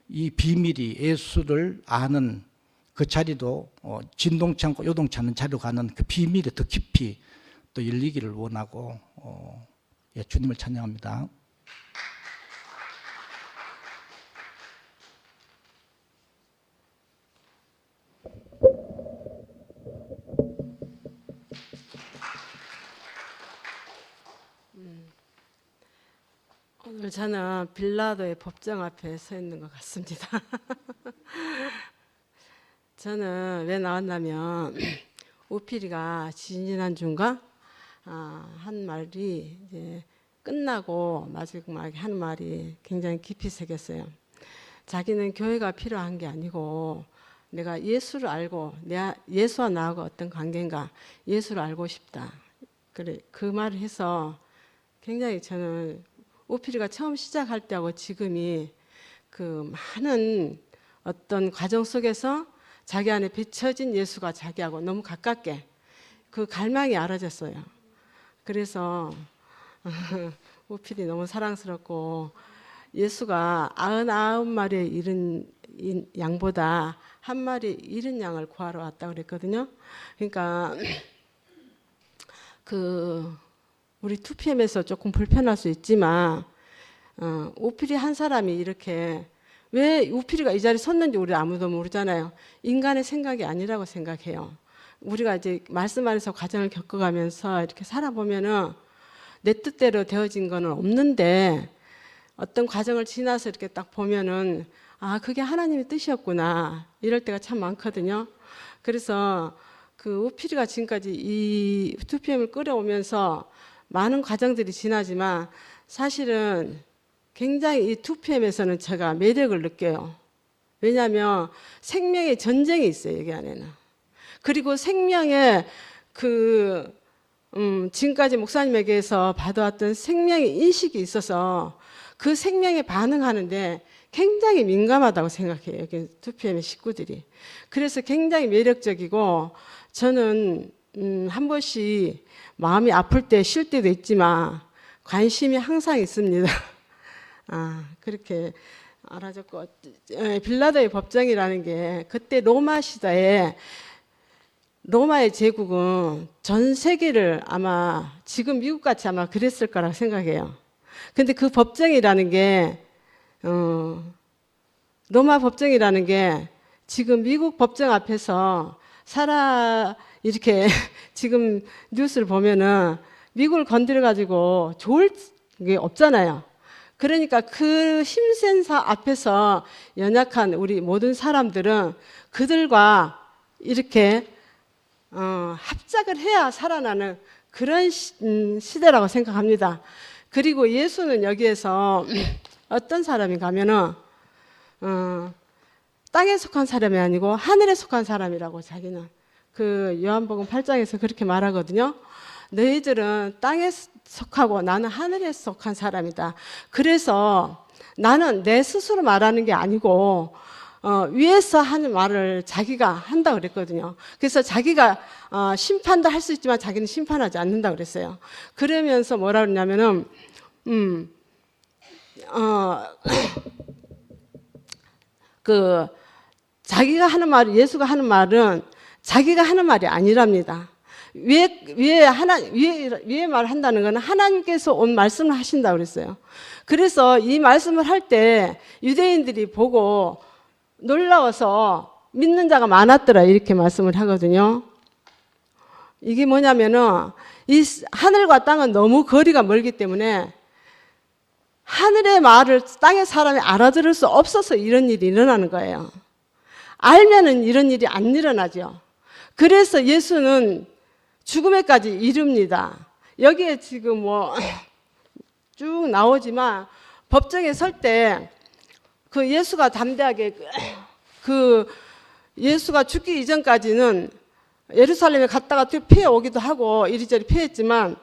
이 비밀이 예수를 아는 그 자리도 진동치 않고 요동치 않는 자리로 가는 그 비밀이 더 깊이 또 열리기를 원하고 예, 주님을 찬양합니다. 오늘 저는 빌라도의 법정 앞에 서 있는 것 같습니다. 저는 왜 나왔냐면 오피리가 지지난주인가 한 말이 이제 끝나고 마지막에 하는 말이 굉장히 깊이 새겼어요. 자기는 교회가 필요한 게 아니고 내가 예수를 알고 내가 예수와 나하고 어떤 관계인가 예수를 알고 싶다. 그래 그 말을 해서 굉장히 저는 오피리가 처음 시작할 때하고 지금이 그 많은 어떤 과정 속에서 자기 안에 비춰진 예수가 자기하고 너무 가깝게 그 갈망이 알아졌어요. 그래서 오피리 너무 사랑스럽고 예수가 99마리의 잃은 양보다 한 마리 잃은 양을 구하러 왔다고 그랬거든요. 그러니까 우리 2PM에서 조금 불편할 수 있지만 오피리 한 사람이 이렇게 왜 오피리가 이 자리에 섰는지 우리 아무도 모르잖아요. 인간의 생각이 아니라고 생각해요. 우리가 이제 말씀 안에서 과정을 겪어가면서 이렇게 살아보면은 내 뜻대로 되어진 거는 없는데 어떤 과정을 지나서 이렇게 딱 보면은 아 그게 하나님의 뜻이었구나 이럴 때가 참 많거든요. 그래서 그 오피리가 지금까지 이 2PM을 끌어오면서 많은 과정들이 지나지만 사실은 굉장히 이 2PM에서는 제가 매력을 느껴요. 왜냐하면 생명의 전쟁이 있어요, 여기 안에는. 그리고 생명의 지금까지 목사님에게서 받아왔던 생명의 인식이 있어서 그 생명에 반응하는데 굉장히 민감하다고 생각해요, 여기 2PM의 식구들이. 그래서 굉장히 매력적이고 저는 한 번씩 마음이 아플 때 쉴 때도 있지만 관심이 항상 있습니다. 그렇게 알아졌고 빌라도의 법정이라는 게 그때 로마 시대에 로마의 제국은 전 세계를 아마 지금 미국같이 아마 그랬을 거라고 생각해요. 근데 그 법정이라는 게 로마 법정이라는 게 지금 미국 법정 앞에서 이렇게 지금 뉴스를 보면은 미국을 건드려 가지고 좋을 게 없잖아요. 그러니까 그 힘센 앞에서 연약한 우리 모든 사람들은 그들과 이렇게 합작을 해야 살아나는 그런 시대라고 생각합니다. 그리고 예수는 여기에서 어떤 사람인가 하면은 땅에 속한 사람이 아니고 하늘에 속한 사람이라고 자기는 그 요한복음 8장에서 그렇게 말하거든요. 너희들은 땅에 속하고 나는 하늘에 속한 사람이다. 그래서 나는 내 스스로 말하는 게 아니고 위에서 하는 말을 자기가 한다고 그랬거든요. 그래서 자기가 심판도 할 수 있지만 자기는 심판하지 않는다고 그랬어요. 그러면서 뭐라 그러냐면은 자기가 하는 말, 예수가 하는 말은 자기가 하는 말이 아니랍니다. 위에 말을 한다는 것은 하나님께서 온 말씀을 하신다고 그랬어요. 그래서 이 말씀을 할 때 유대인들이 보고 놀라워서 믿는 자가 많았더라 이렇게 말씀을 하거든요. 이게 뭐냐면은 이 하늘과 땅은 너무 거리가 멀기 때문에 하늘의 말을 땅의 사람이 알아들을 수 없어서 이런 일이 일어나는 거예요. 알면은 이런 일이 안 일어나죠. 그래서 예수는 죽음에까지 이릅니다. 여기에 지금 뭐 쭉 나오지만 법정에 설 때 그 예수가 담대하게 그 예수가 죽기 이전까지는 예루살렘에 갔다가 또 피해 오기도 하고 이리저리 피했지만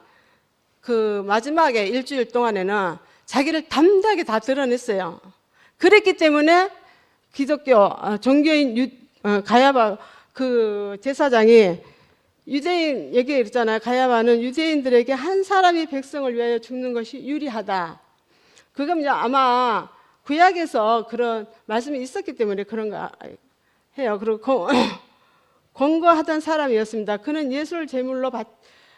그 마지막에 일주일 동안에는 자기를 담대하게 다 드러냈어요. 그랬기 때문에 기독교 종교인 가야바 그 제사장이 유대인 얘기 있잖아요. 가야바는 유대인들에게 한 사람이 백성을 위하여 죽는 것이 유리하다. 그건 이제 아마 구약에서 그런 말씀이 있었기 때문에 그런가 해요. 그리고 권고하던 사람이었습니다. 그는 예수를 제물로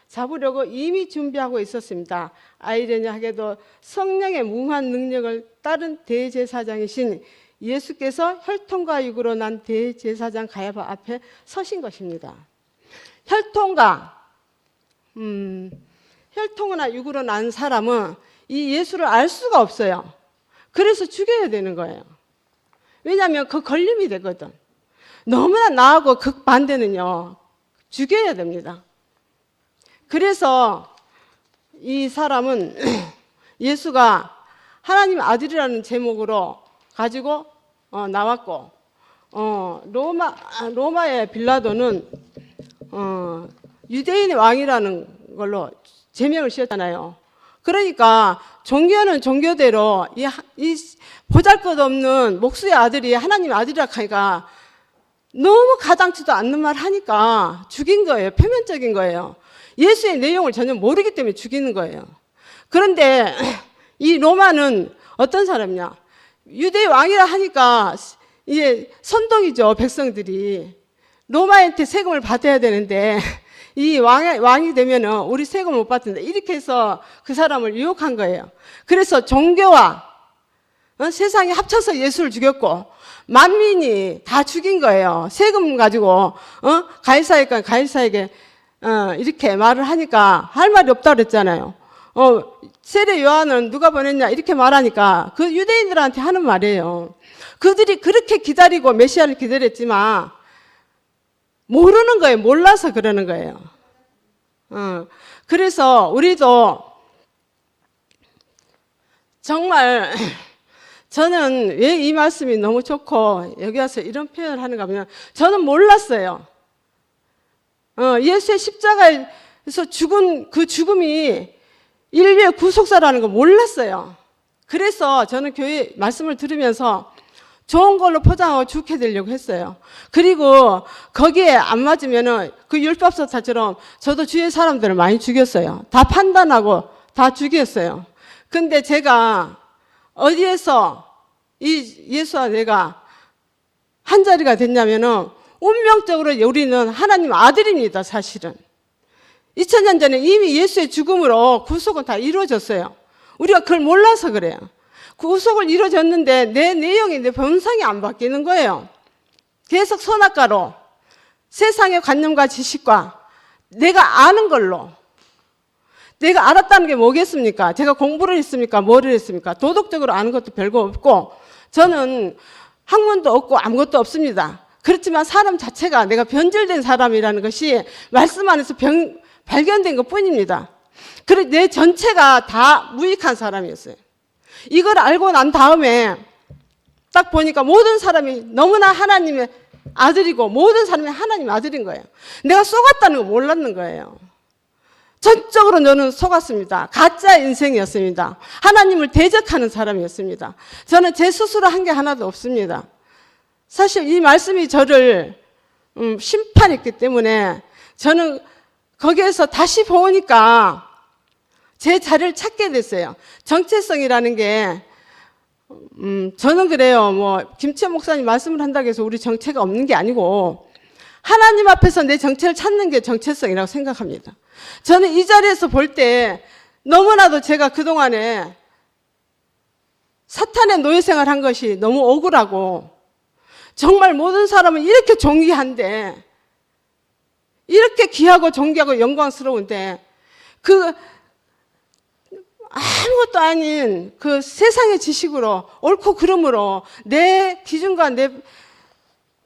잡으려고 이미 준비하고 있었습니다. 아이러니하게도 성령의 무한 능력을 따른 대제사장이신 예수께서 혈통과 육으로 난 대제사장 가야바 앞에 서신 것입니다. 혈통이나 육으로 난 사람은 이 예수를 알 수가 없어요. 그래서 죽여야 되는 거예요. 왜냐하면 그 걸림이 되거든. 너무나 나하고 극반대는요, 죽여야 됩니다. 그래서 이 사람은 예수가 하나님 아들이라는 제목으로 가지고 나왔고, 로마의 빌라도는 유대인의 왕이라는 걸로 제명을 씌웠잖아요. 그러니까 종교는 종교대로 이 보잘것없는 목수의 아들이 하나님 아들이라 하니까 너무 가당치도 않는 말 하니까 죽인 거예요. 표면적인 거예요. 예수의 내용을 전혀 모르기 때문에 죽이는 거예요. 그런데 이 로마는 어떤 사람이냐? 유대 왕이라 하니까 이게 선동이죠. 백성들이 로마한테 세금을 받아야 되는데 이 왕이 되면은 우리 세금을 못 받는다. 이렇게 해서 그 사람을 유혹한 거예요. 그래서 종교와 세상이 합쳐서 예수를 죽였고 만민이 다 죽인 거예요. 세금 가지고 가이사에게 이렇게 말을 하니까 할 말이 없다 그랬잖아요. 세례 요한은 누가 보냈냐 이렇게 말하니까 그 유대인들한테 하는 말이에요. 그들이 그렇게 기다리고 메시아를 기다렸지만 모르는 거예요. 몰라서 그러는 거예요. 그래서 우리도 정말 저는 왜 이 말씀이 너무 좋고 여기 와서 이런 표현을 하는가 하면 저는 몰랐어요. 예수의 십자가에서 죽은 그 죽음이 인류의 구속사라는 걸 몰랐어요. 그래서 저는 교회 말씀을 들으면서 좋은 걸로 포장하고 죽게 되려고 했어요. 그리고 거기에 안 맞으면은 그 율법사처럼 저도 주위의 사람들을 많이 죽였어요. 다 판단하고 다 죽였어요. 근데 제가 어디에서 이 예수와 내가 한 자리가 됐냐면은 운명적으로 우리는 하나님 아들입니다, 사실은. 2000년 전에 이미 예수의 죽음으로 구속은 다 이루어졌어요. 우리가 그걸 몰라서 그래요. 구속을 이루어졌는데 내 내용이, 내 본성이 안 바뀌는 거예요. 계속 선악과로 세상의 관념과 지식과 내가 아는 걸로, 내가 알았다는 게 뭐겠습니까? 제가 공부를 했습니까? 뭐를 했습니까? 도덕적으로 아는 것도 별거 없고 저는 학문도 없고 아무것도 없습니다. 그렇지만 사람 자체가 내가 변질된 사람이라는 것이 말씀 안에서 발견된 것뿐입니다. 그리고 내 전체가 다 무익한 사람이었어요. 이걸 알고 난 다음에 딱 보니까 모든 사람이 너무나 하나님의 아들이고 모든 사람이 하나님의 아들인 거예요. 내가 속았다는 거 몰랐는 거예요. 전적으로 저는 속았습니다. 가짜 인생이었습니다. 하나님을 대적하는 사람이었습니다. 저는 제 스스로 한 게 하나도 없습니다. 사실 이 말씀이 저를 심판했기 때문에 저는 거기에서 다시 보니까 제 자리를 찾게 됐어요. 정체성이라는 게 저는 그래요. 뭐 김치현 목사님 말씀을 한다고 해서 우리 정체가 없는 게 아니고 하나님 앞에서 내 정체를 찾는 게 정체성이라고 생각합니다. 저는 이 자리에서 볼 때 너무나도 제가 그동안에 사탄의 노예생활 한 것이 너무 억울하고 정말 모든 사람은 이렇게 존귀한데 이렇게 귀하고 존귀하고 영광스러운데 그 아무것도 아닌 그 세상의 지식으로 옳고 그름으로 내 기준과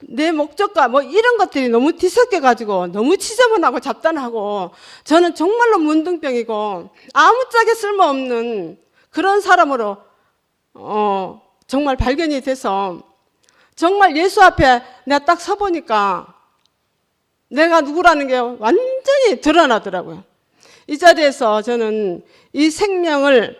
내 목적과 뭐 이런 것들이 너무 뒤섞여가지고 너무 지저분하고 잡단하고 저는 정말로 문둥병이고 아무짝에 쓸모없는 그런 사람으로 정말 발견이 돼서 정말 예수 앞에 내가 딱 서보니까 내가 누구라는 게 완전히 드러나더라고요. 이 자리에서 저는 이 생명을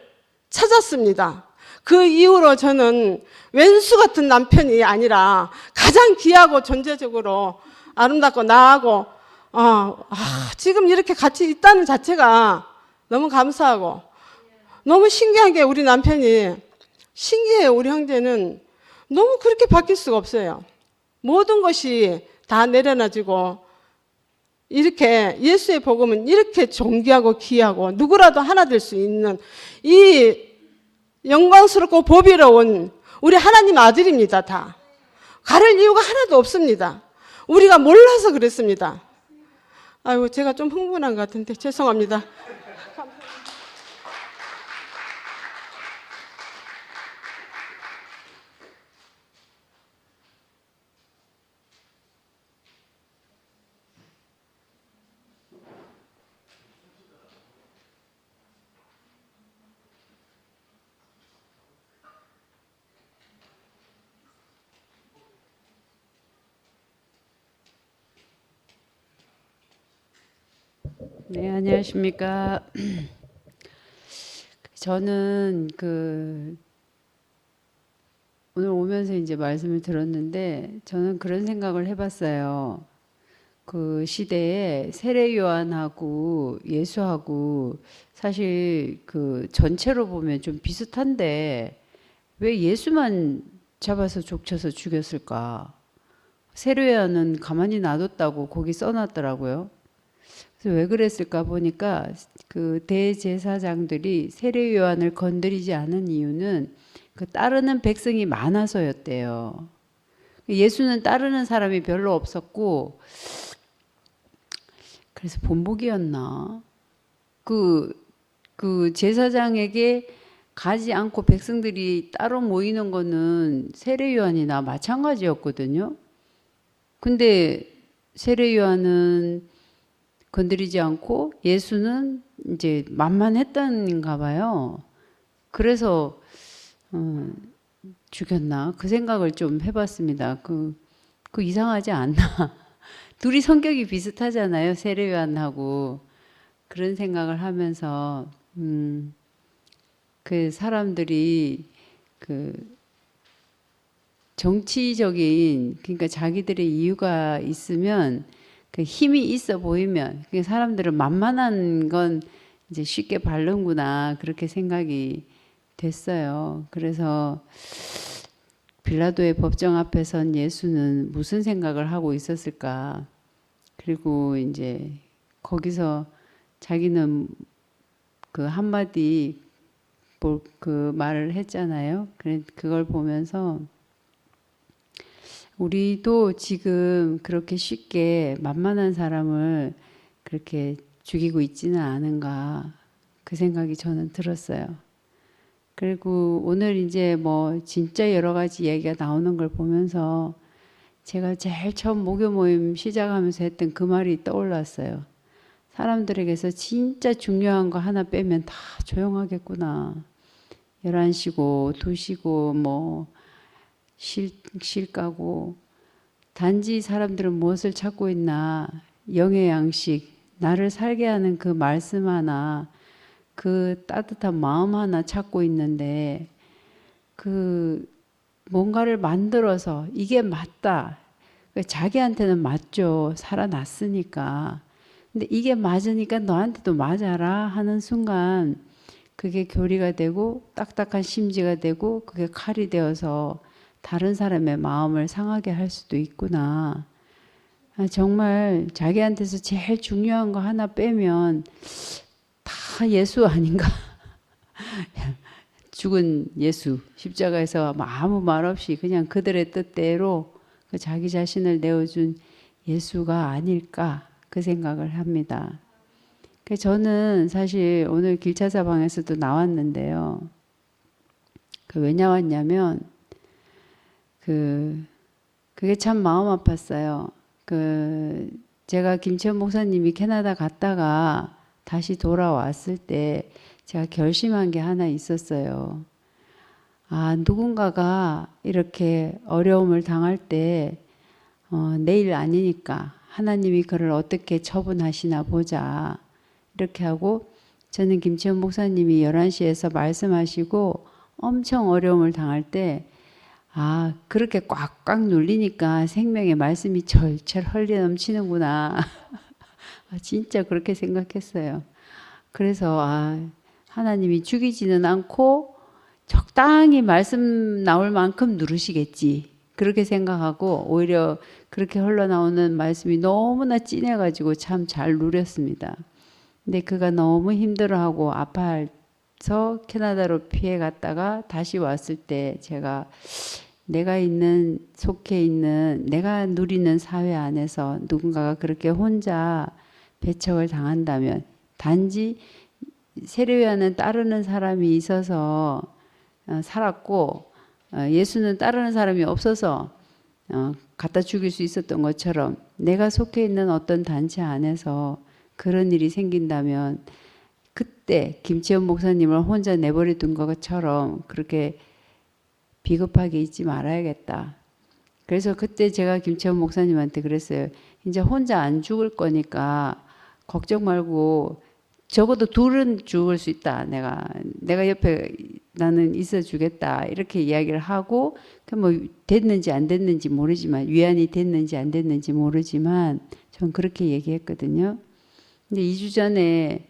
찾았습니다. 그 이후로 저는 왼수 같은 남편이 아니라 가장 귀하고 존재적으로 아름답고 나하고 지금 이렇게 같이 있다는 자체가 너무 감사하고 너무 신기한 게 우리 남편이 신기해요. 우리 형제는 너무 그렇게 바뀔 수가 없어요. 모든 것이 다 내려놔지고 이렇게 예수의 복음은 이렇게 존귀하고 귀하고 누구라도 하나 될 수 있는 이 영광스럽고 보비로운 우리 하나님 아들입니다. 다 가를 이유가 하나도 없습니다. 우리가 몰라서 그랬습니다. 아이고 제가 좀 흥분한 것 같은데 죄송합니다. 네, 안녕하십니까. 저는 오늘 오면서 이제 말씀을 들었는데 저는 그런 생각을 해봤어요. 그 시대에 세례 요한하고 예수하고 사실 그 전체로 보면 좀 비슷한데 왜 예수만 잡아서 족쳐서 죽였을까? 세례 요한은 가만히 놔뒀다고 거기 써놨더라고요. 그래서 왜 그랬을까 보니까 그 대제사장들이 세례 요한을 건드리지 않은 이유는 그 따르는 백성이 많아서였대요. 예수는 따르는 사람이 별로 없었고 그래서 본보기였나? 그 제사장에게 가지 않고 백성들이 따로 모이는 거는 세례 요한이나 마찬가지였거든요. 근데 세례 요한은 건드리지 않고 예수는 이제 만만했던가 봐요. 그래서 죽였나? 그 생각을 좀 해봤습니다. 그 이상하지 않나? 둘이 성격이 비슷하잖아요. 세례 요한하고. 그런 생각을 하면서 그 사람들이 그 정치적인 그러니까 자기들의 이유가 있으면 그 힘이 있어 보이면 사람들은 만만한 건 이제 쉽게 바르는구나 그렇게 생각이 됐어요. 그래서 빌라도의 법정 앞에 선 예수는 무슨 생각을 하고 있었을까? 그리고 이제 거기서 자기는 그 한마디 그 말을 했잖아요. 그걸 보면서 우리도 지금 그렇게 쉽게 만만한 사람을 그렇게 죽이고 있지는 않은가 그 생각이 저는 들었어요. 그리고 오늘 이제 뭐 진짜 여러 가지 얘기가 나오는 걸 보면서 제가 제일 처음 모교 모임 시작하면서 했던 그 말이 떠올랐어요. 사람들에게서 진짜 중요한 거 하나 빼면 다 조용하겠구나. 11시고 2시고 뭐 실가고 단지 사람들은 무엇을 찾고 있나 영의 양식 나를 살게 하는 그 말씀 하나 그 따뜻한 마음 하나 찾고 있는데 그 뭔가를 만들어서 이게 맞다 자기한테는 맞죠 살아났으니까 근데 이게 맞으니까 너한테도 맞아라 하는 순간 그게 교리가 되고 딱딱한 심지가 되고 그게 칼이 되어서 다른 사람의 마음을 상하게 할 수도 있구나. 정말 자기한테서 제일 중요한 거 하나 빼면 다 예수 아닌가? 죽은 예수, 십자가에서 아무 말 없이 그냥 그들의 뜻대로 그 자기 자신을 내어준 예수가 아닐까 그 생각을 합니다. 저는 사실 오늘 길차사방에서도 나왔는데요. 왜 나왔냐면 그게 참 마음 아팠어요. 제가 김치현 목사님이 캐나다 갔다가 다시 돌아왔을 때 제가 결심한 게 하나 있었어요. 누군가가 이렇게 어려움을 당할 때 내일 아니니까 하나님이 그를 어떻게 처분하시나 보자. 이렇게 하고 저는 김치현 목사님이 11시에서 말씀하시고 엄청 어려움을 당할 때 그렇게 꽉꽉 눌리니까 생명의 말씀이 철철 흘려 넘치는구나. 진짜 그렇게 생각했어요. 그래서 하나님이 죽이지는 않고 적당히 말씀 나올 만큼 누르시겠지. 그렇게 생각하고 오히려 그렇게 흘러나오는 말씀이 너무나 진해가지고 참 잘 누렸습니다. 근데 그가 너무 힘들어하고 아파서 캐나다로 피해 갔다가 다시 왔을 때 제가 내가 속해 있는 내가 누리는 사회 안에서 누군가가 그렇게 혼자 배척을 당한다면 단지 세례요한은 따르는 사람이 있어서 살았고 예수는 따르는 사람이 없어서 갖다 죽일 수 있었던 것처럼 내가 속해 있는 어떤 단체 안에서 그런 일이 생긴다면 그때 김치현 목사님을 혼자 내버려둔 것처럼 그렇게 비겁하게 있지 말아야겠다. 그래서 그때 제가 김치현 목사님한테 그랬어요. 이제 혼자 안 죽을 거니까 걱정 말고 적어도 둘은 죽을 수 있다. 내가 옆에 나는 있어 주겠다. 이렇게 이야기를 하고 뭐 됐는지 안 됐는지 모르지만 위안이 됐는지 안 됐는지 모르지만 전 그렇게 얘기했거든요. 근데 2주 전에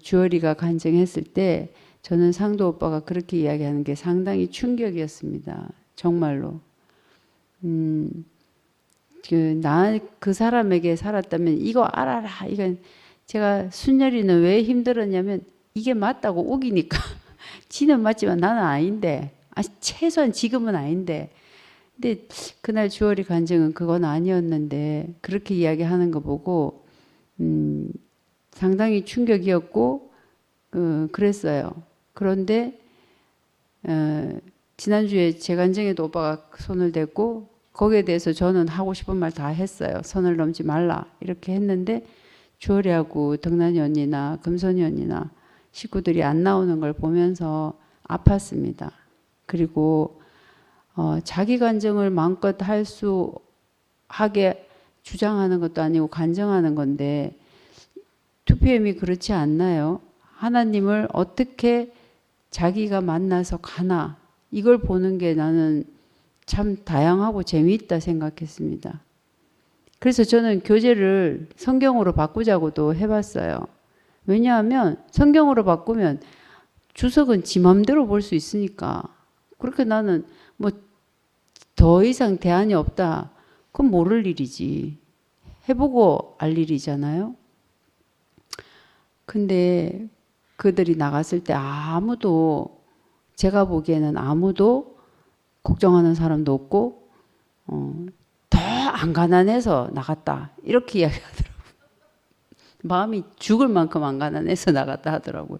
주얼이가 간증했을 때 저는 상도 오빠가 그렇게 이야기하는 게 상당히 충격이었습니다. 정말로. 그 사람에게 살았다면 이거 알아라. 이건 제가 순열이는 왜 힘들었냐면 이게 맞다고 우기니까 지는 맞지만 나는 아닌데 최소한 지금은 아닌데 근데 그날 주얼이 간증은 그건 아니었는데 그렇게 이야기하는 거 보고 상당히 충격이었고 그랬어요. 그런데 지난주에 제 간증에도 오빠가 손을 댔고 거기에 대해서 저는 하고 싶은 말 다 했어요. 선을 넘지 말라 이렇게 했는데 주얼이하고 덕난이 언니나 금선이 언니나 식구들이 안 나오는 걸 보면서 아팠습니다. 그리고 자기 간증을 마음껏 하게 주장하는 것도 아니고 간증하는 건데 2PM이 그렇지 않나요? 하나님을 어떻게 자기가 만나서 가나 이걸 보는 게 나는 참 다양하고 재미있다 생각했습니다. 그래서 저는 교재를 성경으로 바꾸자고도 해봤어요. 왜냐하면 성경으로 바꾸면 주석은 지 맘대로 볼 수 있으니까 그렇게 나는 뭐 더 이상 대안이 없다. 그건 모를 일이지. 해보고 알 일이잖아요. 근데 그들이 나갔을 때 제가 보기에는 아무도 걱정하는 사람도 없고 더 안 가난해서 나갔다 이렇게 이야기하더라고요. 마음이 죽을 만큼 안 가난해서 나갔다 하더라고요.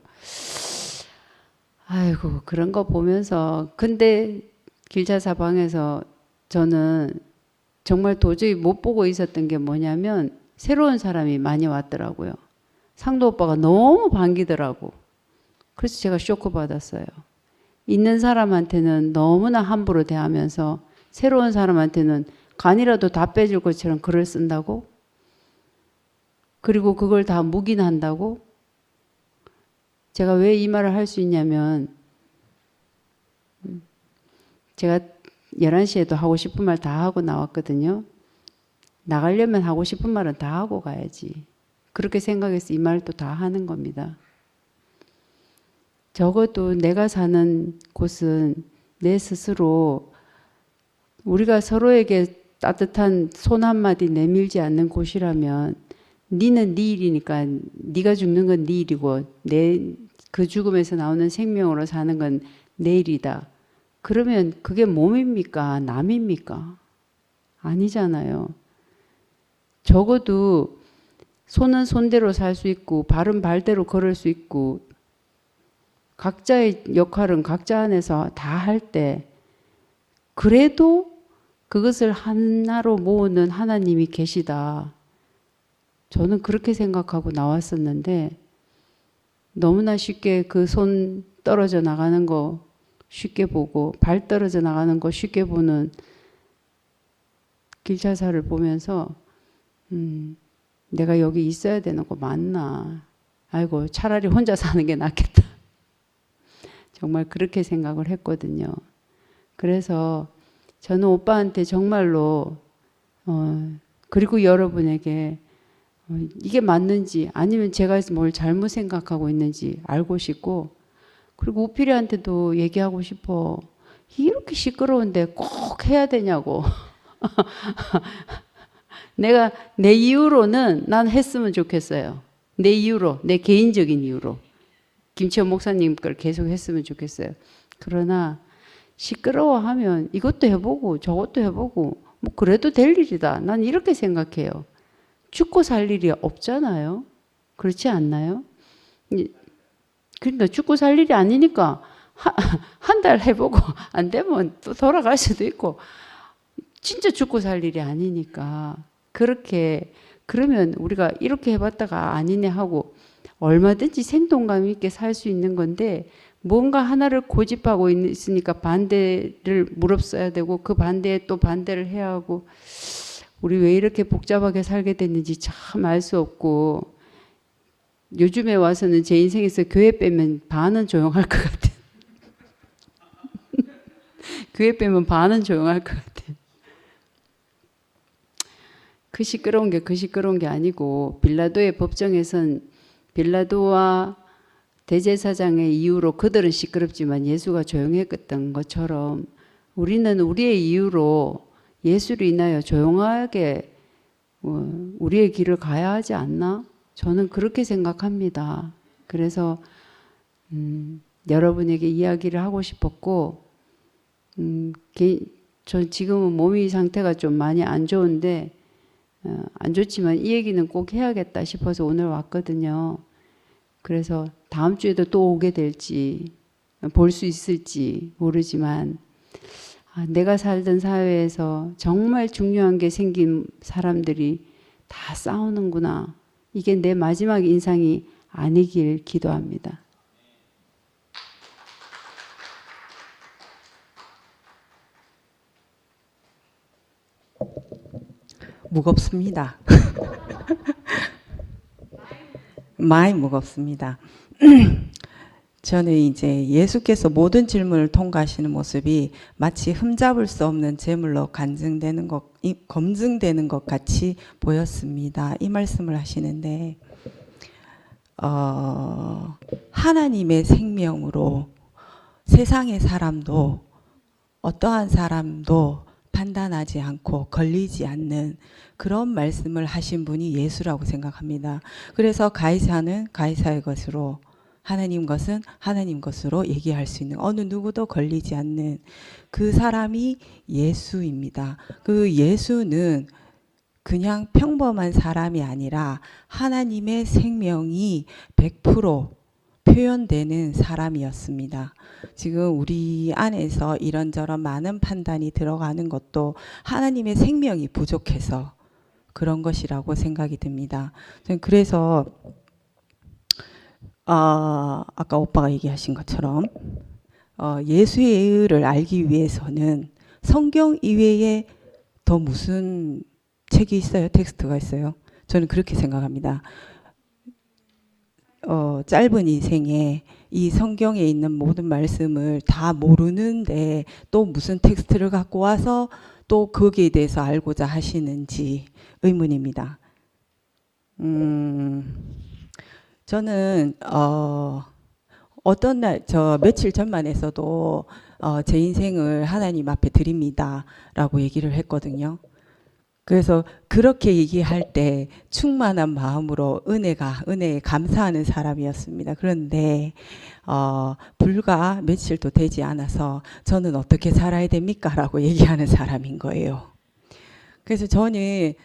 아이고 그런 거 보면서 근데 길차사방에서 저는 정말 도저히 못 보고 있었던 게 뭐냐면 새로운 사람이 많이 왔더라고요. 상도 오빠가 너무 반기더라고. 그래서 제가 쇼크 받았어요. 있는 사람한테는 너무나 함부로 대하면서 새로운 사람한테는 간이라도 다 빼줄 것처럼 글을 쓴다고? 그리고 그걸 다 묵인한다고? 제가 왜 이 말을 할 수 있냐면 제가 11시에도 하고 싶은 말 다 하고 나왔거든요. 나가려면 하고 싶은 말은 다 하고 가야지. 그렇게 생각해서 이 말도 다 하는 겁니다. 적어도 내가 사는 곳은 내 스스로 우리가 서로에게 따뜻한 손 한마디 내밀지 않는 곳이라면 니는 네 일이니까 네가 죽는 건 네 일이고 그 죽음에서 나오는 생명으로 사는 건 내 일이다. 그러면 그게 몸입니까? 남입니까? 아니잖아요. 적어도 손은 손대로 살 수 있고 발은 발대로 걸을 수 있고 각자의 역할은 각자 안에서 다 할 때 그래도 그것을 하나로 모으는 하나님이 계시다. 저는 그렇게 생각하고 나왔었는데 너무나 쉽게 그 손 떨어져 나가는 거 쉽게 보고 발 떨어져 나가는 거 쉽게 보는 길차사를 보면서 내가 여기 있어야 되는 거 맞나? 아이고 차라리 혼자 사는 게 낫겠다. 정말 그렇게 생각을 했거든요. 그래서 저는 오빠한테 정말로 그리고 여러분에게 이게 맞는지 아니면 제가 뭘 잘못 생각하고 있는지 알고 싶고 그리고 우필이한테도 얘기하고 싶어. 이렇게 시끄러운데 꼭 해야 되냐고. 내가 내 이유로는 난 했으면 좋겠어요. 내 이유로, 내 개인적인 이유로. 김치현 목사님 걸 계속 했으면 좋겠어요. 그러나 시끄러워하면 이것도 해보고 저것도 해보고 뭐 그래도 될 일이다. 난 이렇게 생각해요. 죽고 살 일이 없잖아요. 그렇지 않나요? 그러니까 죽고 살 일이 아니니까 한 달 해보고 안 되면 또 돌아갈 수도 있고 진짜 죽고 살 일이 아니니까 그렇게 그러면 우리가 이렇게 해봤다가 아니네 하고 얼마든지 생동감 있게 살 수 있는 건데 뭔가 하나를 고집하고 있으니까 반대를 무릅써야 되고 그 반대에 또 반대를 해야 하고 우리 왜 이렇게 복잡하게 살게 됐는지 참 알 수 없고 요즘에 와서는 제 인생에서 교회 빼면 반은 조용할 것 같아요. 교회 빼면 반은 조용할 것 같아요. 그 시끄러운 게 아니고 빌라도의 법정에선 빌라도와 대제사장의 이유로 그들은 시끄럽지만 예수가 조용했던 것처럼 우리는 우리의 이유로 예수를 인하여 조용하게 우리의 길을 가야 하지 않나? 저는 그렇게 생각합니다. 그래서 여러분에게 이야기를 하고 싶었고 전 지금은 몸이 상태가 좀 많이 안 좋은데 안 좋지만 이 얘기는 꼭 해야겠다 싶어서 오늘 왔거든요. 그래서 다음 주에도 또 오게 될지 볼 수 있을지 모르지만 내가 살던 사회에서 정말 중요한 게 생긴 사람들이 다 싸우는구나. 이게 내 마지막 인상이 아니길 기도합니다. 무겁습니다. 많이 무겁습니다. 저는 이제 예수께서 모든 질문을 통과하시는 모습이 마치 흠잡을 수 없는 제물로 검증되는 것 같이 보였습니다. 이 말씀을 하시는데 하나님의 생명으로 세상의 사람도 어떠한 사람도 판단하지 않고 걸리지 않는 그런 말씀을 하신 분이 예수라고 생각합니다. 그래서 가이사는 가이사의 것으로 하나님 것은 하나님 것으로 얘기할 수 있는 어느 누구도 걸리지 않는 그 사람이 예수입니다. 그 예수는 그냥 평범한 사람이 아니라 하나님의 생명이 100% 표현되는 사람이었습니다. 지금 우리 안에서 이런저런 많은 판단이 들어가는 것도 하나님의 생명이 부족해서 그런 것이라고 생각이 듭니다. 그래서 아까 오빠가 얘기하신 것처럼 예수의 의를 알기 위해서는 성경 이외에 더 무슨 책이 있어요? 텍스트가 있어요? 저는 그렇게 생각합니다. 짧은 인생에 이 성경에 있는 모든 말씀을 다 모르는데 또 무슨 텍스트를 갖고 와서 또 거기에 대해서 알고자 하시는지 의문입니다. 저는 어떤 날 며칠 전만 해서도 제 인생을 하나님 앞에 드립니다라고 얘기를 했거든요. 그래서 그렇게 얘기할 때 충만한 마음으로 은혜에 감사하는 사람이었습니다. 그런데 불과 며칠도 되지 않아서 저는 어떻게 살아야 됩니까? 라고 얘기하는 사람인 거예요. 그래서 저는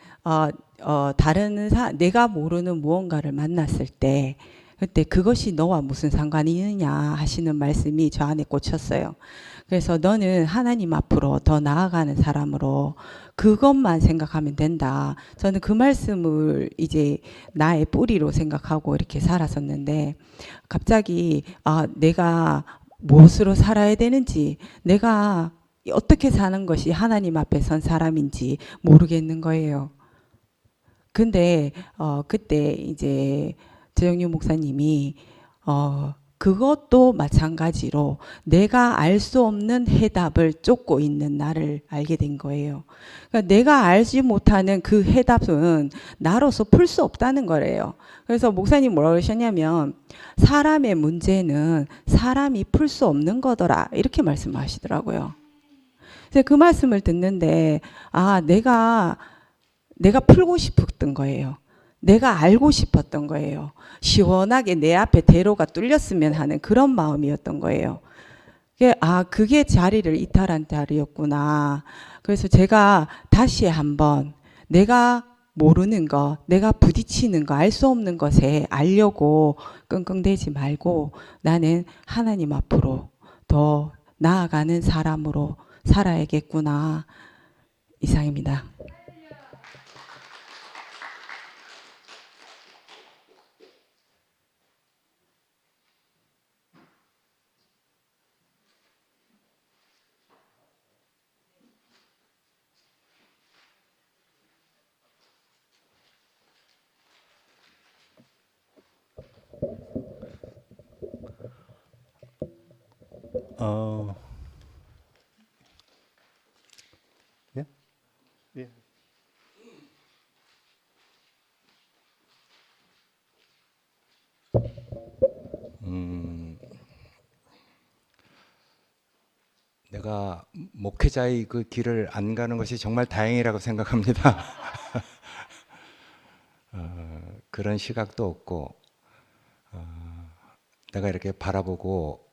내가 모르는 무언가를 만났을 때 그때 그것이 너와 무슨 상관이 있느냐 하시는 말씀이 저 안에 꽂혔어요. 그래서 너는 하나님 앞으로 더 나아가는 사람으로 그것만 생각하면 된다. 저는 그 말씀을 이제 나의 뿌리로 생각하고 이렇게 살았었는데 갑자기 내가 무엇으로 살아야 되는지, 내가 어떻게 사는 것이 하나님 앞에 선 사람인지 모르겠는 거예요. 근데 그때 이제 재영유 목사님이 그것도 마찬가지로 내가 알 수 없는 해답을 쫓고 있는 나를 알게 된 거예요. 그러니까 내가 알지 못하는 그 해답은 나로서 풀 수 없다는 거래요. 그래서 목사님 뭐라고 그러셨냐면 사람의 문제는 사람이 풀 수 없는 거더라 이렇게 말씀하시더라고요. 그래서 그 말씀을 듣는데 내가 풀고 싶었던 거예요. 내가 알고 싶었던 거예요. 시원하게 내 앞에 대로가 뚫렸으면 하는 그런 마음이었던 거예요. 그게 자리를 이탈한 자리였구나. 그래서 제가 다시 한번 내가 모르는 거, 내가 부딪히는 거, 알 수 없는 것에 알려고 끙끙대지 말고 나는 하나님 앞으로 더 나아가는 사람으로 살아야겠구나. 이상입니다. 예? 예. 내가 목회자의 그 길을 안 가는 것이 정말 다행이라고 생각합니다. 그런 시각도 없고 내가 이렇게 바라보고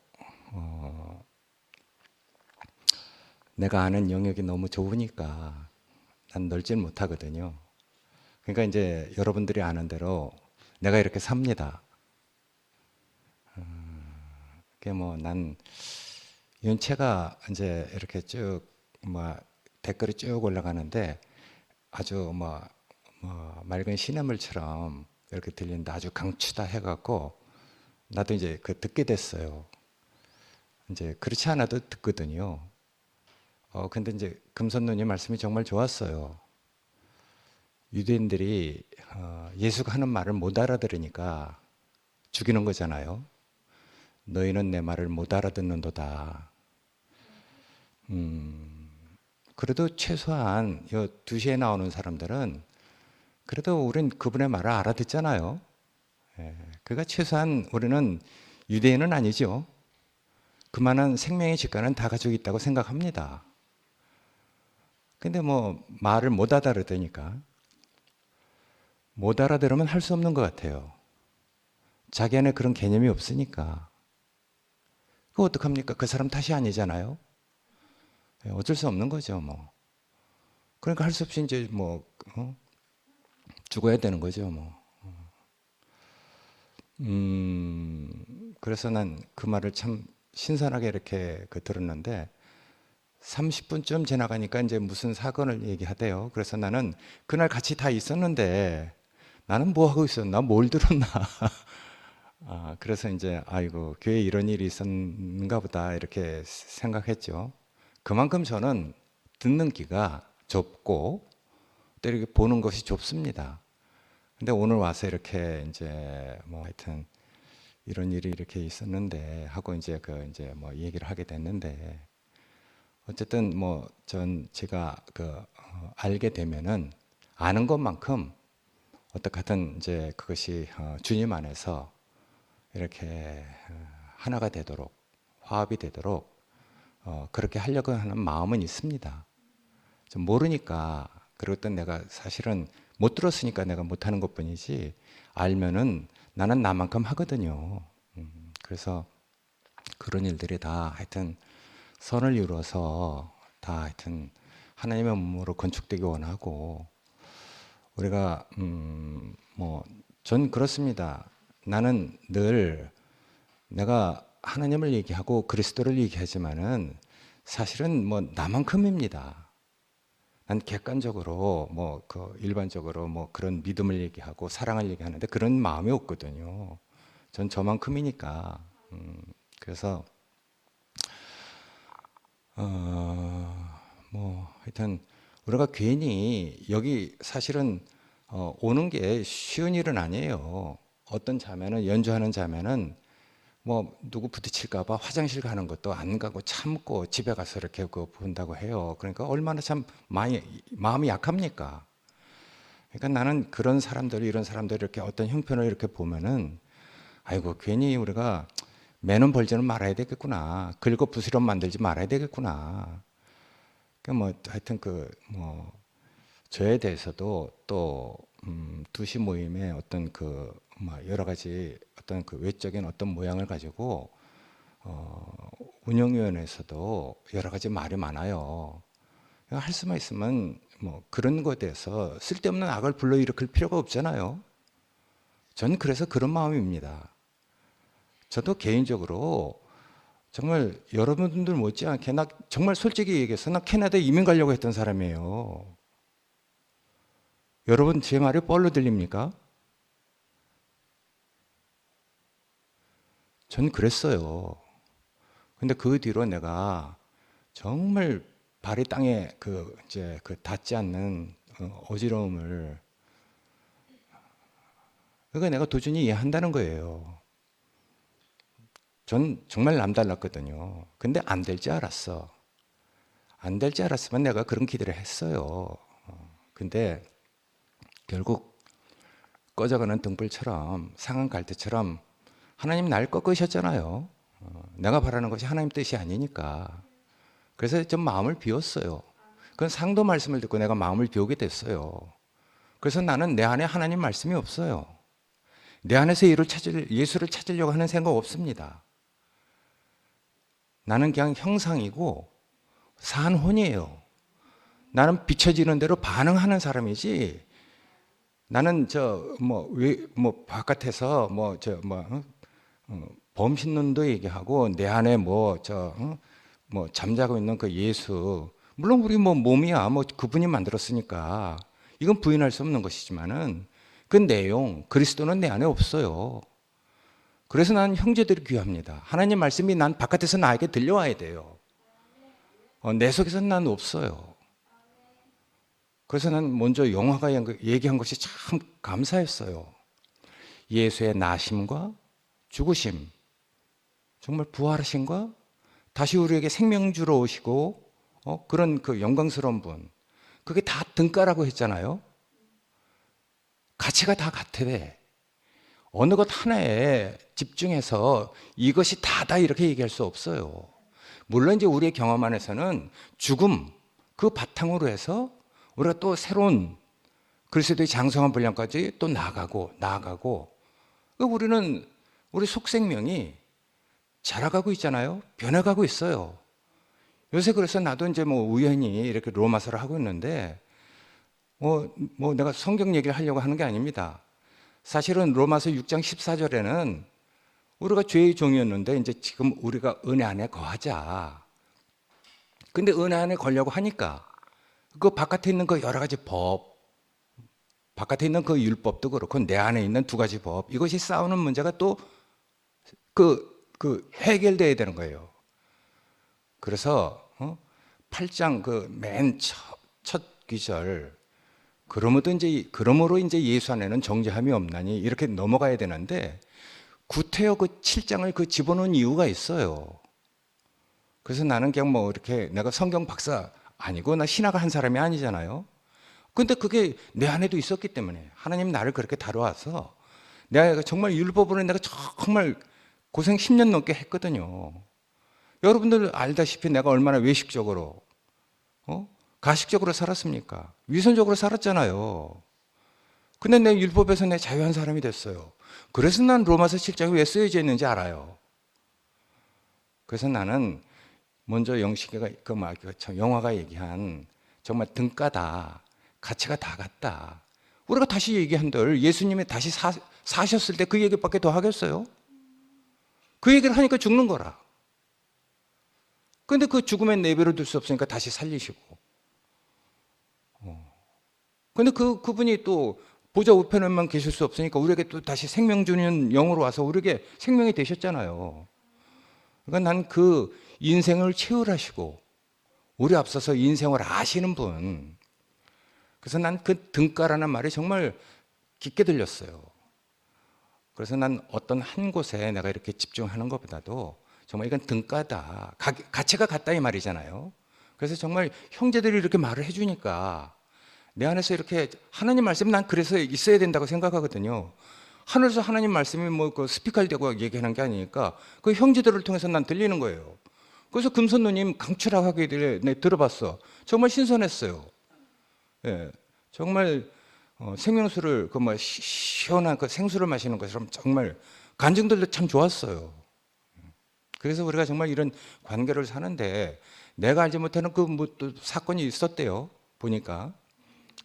내가 아는 영역이 너무 좁으니까 난 넓지는 못하거든요. 그러니까 이제 여러분들이 아는 대로 내가 이렇게 삽니다. 그게 뭐 난 연체가 이제 이렇게 쭉 댓글이 쭉 올라가는데 아주 맑은 시냇물처럼 이렇게 들리는데 아주 강추다 해갖고 나도 이제 듣게 됐어요. 이제 그렇지 않아도 듣거든요. 근데 이제 금선노님 말씀이 정말 좋았어요. 유대인들이 예수가 하는 말을 못 알아들으니까 죽이는 거잖아요. 너희는 내 말을 못 알아듣는도다. 그래도 최소한 이 2시에 나오는 사람들은 그래도 우린 그분의 말을 알아듣잖아요. 그러니까 최소한 우리는 유대인은 아니죠. 그만한 생명의 직관은 다 가지고 있다고 생각합니다. 근데 말을 못 알아들으니까 못 알아들으면 할 수 없는 것 같아요. 자기 안에 그런 개념이 없으니까. 그거 어떡합니까? 그 사람 탓이 아니잖아요. 어쩔 수 없는 거죠, 그러니까 할 수 없이 이제 죽어야 되는 거죠, 그래서 난 그 말을 참 신선하게 이렇게 들었는데 30분쯤 지나가니까 이제 무슨 사건을 얘기하대요. 그래서 나는 그날 같이 다 있었는데 나는 뭐 하고 있었나? 뭘 들었나? 그래서 이제 아이고 교회에 이런 일이 있었는가 보다 이렇게 생각했죠. 그만큼 저는 듣는 귀가 좁고 또 이렇게 보는 것이 좁습니다. 근데 오늘 와서 이렇게 이제 하여튼 이런 일이 이렇게 있었는데 하고 이제 얘기를 하게 됐는데 어쨌든 제가 알게 되면은 아는 것만큼 어떻게 하든 이제 그것이 주님 안에서 이렇게 하나가 되도록 화합이 되도록 그렇게 하려고 하는 마음은 있습니다. 좀 모르니까 그리고 또 내가 사실은 못 들었으니까 내가 못하는 것뿐이지 알면은 나는 나만큼 하거든요. 그래서 그런 일들이 다 하여튼 선을 이루어서 다 하여튼 하나님의 몸으로 건축되기 원하고 우리가 뭐 전 그렇습니다. 나는 늘 내가 하나님을 얘기하고 그리스도를 얘기하지만은 사실은 뭐 나만큼입니다. 난 객관적으로 뭐 그 일반적으로 뭐 그런 믿음을 얘기하고 사랑을 얘기하는데 그런 마음이 없거든요. 전 저만큼이니까. 그래서 뭐 하여튼 우리가 괜히 여기 사실은 오는 게 쉬운 일은 아니에요. 어떤 자매는 연주하는 자매는 뭐 누구 부딪힐까봐 화장실 가는 것도 안 가고 참고 집에 가서 이렇게 그거 본다고 해요. 그러니까 얼마나 참 마음이 약합니까? 그러니까 나는 그런 사람들 이런 사람들 이렇게 어떤 형편을 이렇게 보면은 아이고 괜히 우리가 매는 벌지는 말아야 되겠구나. 긁어 부스럼 만들지 말아야 되겠구나. 그 뭐 하여튼 그 뭐 저에 대해서도 또 두시 모임의 어떤 그 뭐 여러 가지 어떤 그 외적인 어떤 모양을 가지고 운영위원회에서도 여러 가지 말이 많아요. 할 수만 있으면 뭐 그런 것에 대해서 쓸데없는 악을 불러일으킬 필요가 없잖아요. 저는 그래서 그런 마음입니다. 저도 개인적으로 정말 여러분들 못지않게 나 정말 솔직히 얘기해서 나 캐나다에 이민 가려고 했던 사람이에요. 여러분 제 말이 뻘로 들립니까? 전 그랬어요. 근데 그 뒤로 내가 정말 발이 땅에 이제 닿지 않는 어지러움을 그러니까 내가 도중히 이해한다는 거예요. 전 정말 남달랐거든요. 근데 안 될 줄 알았어. 안 될 줄 알았으면 내가 그런 기대를 했어요. 근데 결국 꺼져가는 등불처럼 상한 갈대처럼 하나님 날 꺾으셨잖아요. 내가 바라는 것이 하나님 뜻이 아니니까. 그래서 좀 마음을 비웠어요. 그건 상도 말씀을 듣고 내가 마음을 비우게 됐어요. 그래서 나는 내 안에 하나님 말씀이 없어요. 내 안에서 예수를 찾으려고 하는 생각 없습니다. 나는 그냥 형상이고 산혼이에요. 나는 비춰지는 대로 반응하는 사람이지. 나는 바깥에서 범신론도 얘기하고 내 안에 잠자고 있는 그 예수. 물론 우리 몸이야 그분이 만들었으니까 이건 부인할 수 없는 것이지만은 그 내용 그리스도는 내 안에 없어요. 그래서 나는 형제들이 귀합니다. 하나님 말씀이 난 바깥에서 나에게 들려와야 돼요. 내 속에서는 난 없어요. 그래서 난 먼저 영화가 얘기한 것이 참 감사했어요. 예수의 나심과 죽으심, 정말 부활하심과 다시 우리에게 생명 주러 오시고 그런 그 영광스러운 분, 그게 다 등가라고 했잖아요. 가치가 다 같대. 어느 것 하나에 집중해서 이것이 다다 이렇게 얘기할 수 없어요. 물론 이제 우리의 경험 안에서는 죽음 그 바탕으로 해서 우리가 또 새로운 그리스도의 장성한 분량까지 또 나아가고 우리는 우리 속생명이 자라가고 있잖아요. 변해가고 있어요. 요새 그래서 나도 이제 우연히 이렇게 로마서를 하고 있는데 내가 성경 얘기를 하려고 하는 게 아닙니다. 사실은 로마서 6장 14절에는 우리가 죄의 종이었는데 이제 지금 우리가 은혜 안에 거하자. 근데 은혜 안에 걸려고 하니까 그 바깥에 있는 그 여러 가지 법, 바깥에 있는 그 율법도 그렇고 내 안에 있는 두 가지 법, 이것이 싸우는 문제가 또 해결돼야 되는 거예요. 그래서 8장 맨 첫 귀절, 그러므로 이제 예수 안에는 정죄함이 없나니 이렇게 넘어가야 되는데 구태여 그 7장을 집어넣은 이유가 있어요. 그래서 나는 그냥 이렇게 내가 성경 박사 아니고 나 신학을 한 사람이 아니잖아요. 근데 그게 내 안에도 있었기 때문에 하나님 나를 그렇게 다뤄와서 내가 정말 율법으로 내가 정말 고생 10년 넘게 했거든요. 여러분들 알다시피 내가 얼마나 외식적으로 가식적으로 살았습니까? 위선적으로 살았잖아요. 근데 내 율법에서 내 자유한 사람이 됐어요. 그래서 난 로마서 7장이 왜 쓰여져 있는지 알아요. 그래서 나는 먼저 영식이가 영화가 얘기한 정말 등가다, 가치가 다 같다. 우리가 다시 얘기한들 예수님이 다시 사셨을 때 그 얘기밖에 더 하겠어요? 그 얘기를 하니까 죽는 거라. 그런데 그 죽음에 내버려 둘 수 없으니까 다시 살리시고. 그런데 그분이 또 보좌 우편에만 계실 수 없으니까 우리에게 또 다시 생명 주는 영으로 와서 우리에게 생명이 되셨잖아요. 그러니까 난 그 인생을 채울하시고 우리 앞서서 인생을 아시는 분. 그래서 난 그 등가라는 말이 정말 깊게 들렸어요. 그래서 난 어떤 한 곳에 내가 이렇게 집중하는 것보다도 정말 이건 등가다. 가치가 같다 이 말이잖아요. 그래서 정말 형제들이 이렇게 말을 해주니까 내 안에서 이렇게 하나님 말씀 난 그래서 있어야 된다고 생각하거든요. 하늘에서 하나님 말씀이 뭐 그 스피커를 대고 얘기하는 게 아니니까 그 형제들을 통해서 난 들리는 거예요. 그래서 금선 누님 강추락하게 내 들어봤어. 정말 신선했어요. 예, 정말 생명수를 그 뭐 시원한 그 생수를 마시는 것처럼 정말 간증들도 참 좋았어요. 그래서 우리가 정말 이런 관계를 사는데 내가 알지 못하는 그 뭐 또 사건이 있었대요. 보니까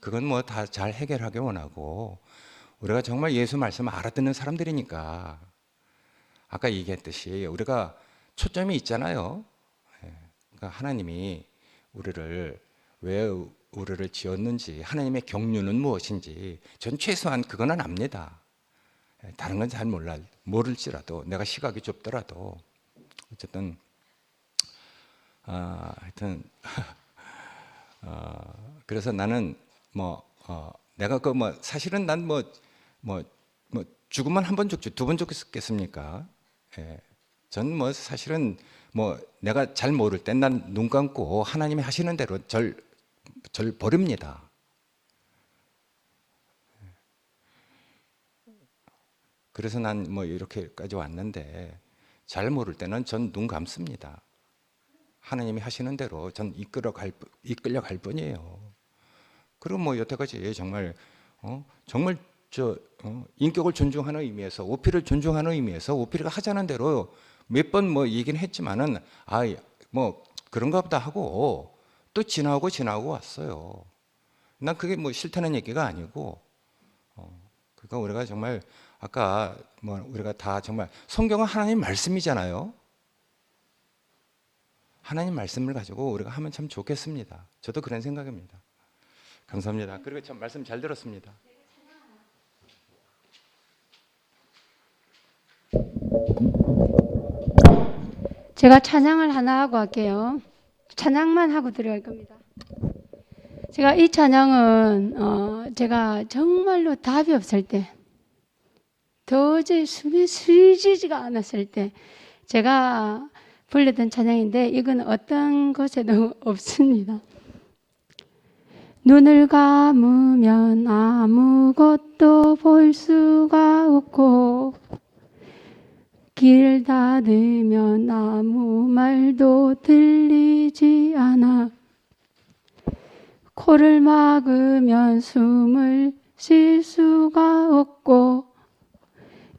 그건 뭐 다 잘 해결하기 원하고 우리가 정말 예수 말씀을 알아듣는 사람들이니까 아까 얘기했듯이 우리가 초점이 있잖아요. 그러니까 하나님이 왜 우리를 지었는지 하나님의 경륜은 무엇인지 전 최소한 그거는 압니다. 다른 건 잘 모를지라도 내가 시각이 좁더라도 어쨌든 하여튼 그래서 나는 내가 사실은 난 죽으면 한 번 죽지 두 번 죽겠습니까? 예. 전 사실은 내가 잘 모를 땐 난 눈 감고 하나님이 하시는 대로 절 버립니다. 그래서 난 이렇게까지 왔는데 잘 모를 때는 전 눈 감습니다. 하나님이 하시는 대로 전 이끌려갈 뿐이에요. 그리고 여태까지 정말 정말 인격을 존중하는 의미에서 오피를 존중하는 의미에서 오피가 하자는 대로 몇 번 얘기는 했지만은 그런가 보다 하고 또 지나고 왔어요. 난 그게 싫다는 얘기가 아니고 그러니까 우리가 정말 아까 우리가 다 정말 성경은 하나님 말씀이잖아요. 하나님 말씀을 가지고 우리가 하면 참 좋겠습니다. 저도 그런 생각입니다. 감사합니다. 그리고 참 말씀 잘 들었습니다. 제가 찬양을 하나 하고 할게요. 찬양만 하고 들어갈 겁니다. 제가 이 찬양은 제가 정말로 답이 없을 때 도저히 숨이 쉬지가 않았을 때 제가 불렀던 찬양인데 이건 어떤 곳에도 없습니다. 눈을 감으면 아무것도 볼 수가 없고 길을 닫으면 아무 말도 들리지 않아 코를 막으면 숨을 쉴 수가 없고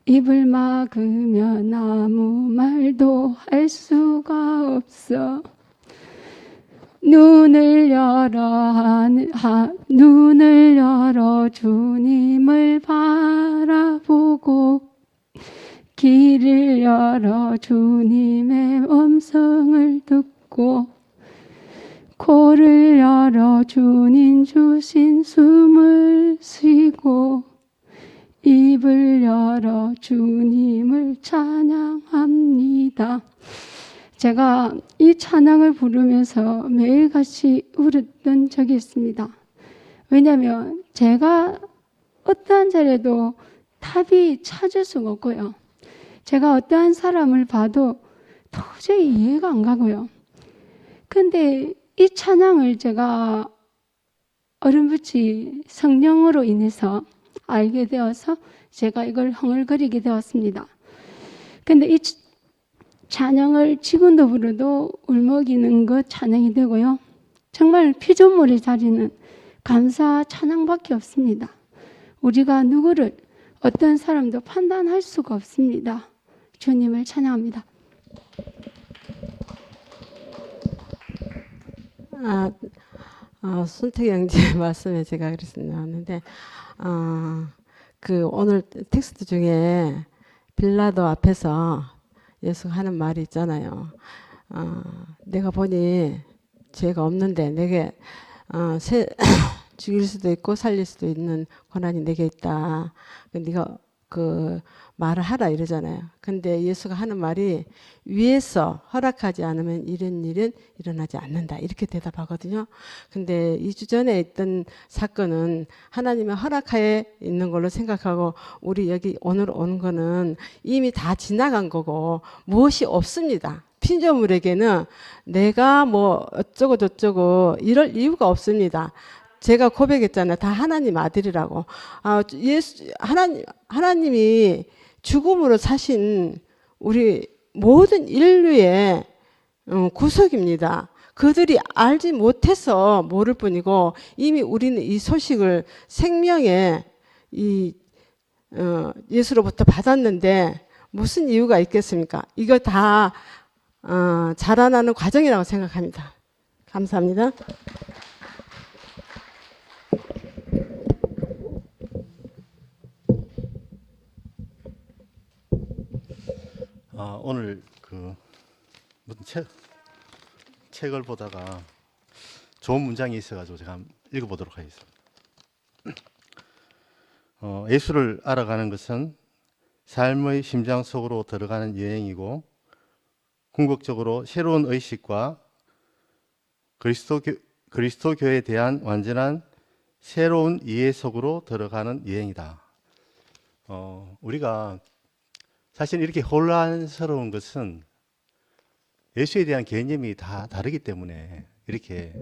입을 막으면 아무 말도 할 수가 없어 눈을 열어 주님을 바라보고 길을 열어 주님의 음성을 듣고 코를 열어 주님 주신 숨을 쉬고 입을 열어 주님을 찬양합니다. 제가 이 찬양을 부르면서 매일같이 울었던 적이 있습니다. 왜냐하면 제가 어떠한 자리에도 답이 찾을 수가 없고요. 제가 어떠한 사람을 봐도 도저히 이해가 안 가고요. 근데 이 찬양을 제가 어렴풋이 성령으로 인해서 알게 되어서 제가 이걸 흥얼거리게 되었습니다. 근데 이 찬양을 지금도 부르도 울먹이는 것 찬양이 되고요. 정말 피조물의 자리는 감사 찬양밖에 없습니다. 우리가 누구를 어떤 사람도 판단할 수가 없습니다. 주님을 찬양합니다. 손태경 제 말씀에 제가 그래서 나왔는데 그 오늘 텍스트 중에 빌라도 앞에서 예수가 하는 말이 있잖아요. 내가 보니 죄가 없는데 내게 죽일 수도 있고 살릴 수도 있는 권한이 내게 있다. 네가 그 말을 하라 이러잖아요. 근데 예수가 하는 말이 위에서 허락하지 않으면 이런 일은 일어나지 않는다. 이렇게 대답하거든요. 근데 2주 전에 있던 사건은 하나님의 허락하에 있는 걸로 생각하고 우리 여기 오늘 온 거는 이미 다 지나간 거고 무엇이 없습니다. 피조물에게는 내가 뭐 어쩌고 저쩌고 이럴 이유가 없습니다. 제가 고백했잖아요. 다 하나님 아들이라고. 하나님이 죽음으로 사신 우리 모든 인류의 구속입니다. 그들이 알지 못해서 모를 뿐이고 이미 우리는 이 소식을 생명의 예수로부터 받았는데 무슨 이유가 있겠습니까? 이거 다 자라나는 과정이라고 생각합니다. 감사합니다. 오늘 그 무슨 책을 보다가 좋은 문장이 있어가지고 제가 한번 읽어보도록 하겠습니다. 예수를 알아가는 것은 삶의 심장 속으로 들어가는 여행이고 궁극적으로 새로운 의식과 그리스도교에 대한 완전한 새로운 이해 속으로 들어가는 여행이다. 우리가 사실 이렇게 혼란스러운 것은 예수에 대한 개념이 다 다르기 때문에 이렇게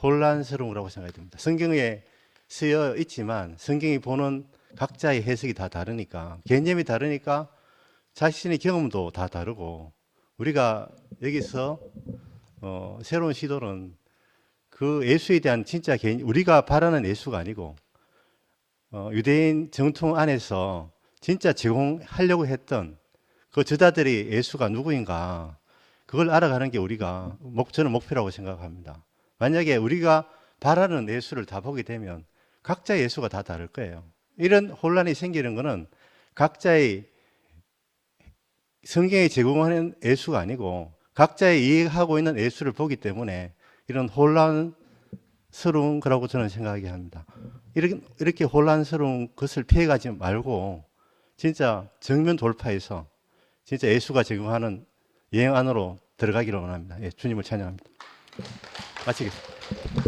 혼란스러운 거라고 생각이 듭니다. 성경에 쓰여 있지만 성경이 보는 각자의 해석이 다 다르니까 개념이 다르니까 자신의 경험도 다 다르고 우리가 여기서 새로운 시도는 그 예수에 대한 진짜 개념, 우리가 바라는 예수가 아니고 유대인 정통 안에서 진짜 제공하려고 했던 그 저자들이 예수가 누구인가 그걸 알아가는 게 우리가 저는 목표라고 생각합니다. 만약에 우리가 바라는 예수를 다 보게 되면 각자의 예수가 다 다를 거예요. 이런 혼란이 생기는 것은 각자의 성경이 제공하는 예수가 아니고 각자의 이해하고 있는 예수를 보기 때문에 이런 혼란스러운 거라고 저는 생각하게 합니다. 이렇게 혼란스러운 것을 피해가지 말고 진짜 정면 돌파해서 진짜 예수가 제공하는 여행 안으로 들어가기를 원합니다. 예, 주님을 찬양합니다. 마치겠습니다.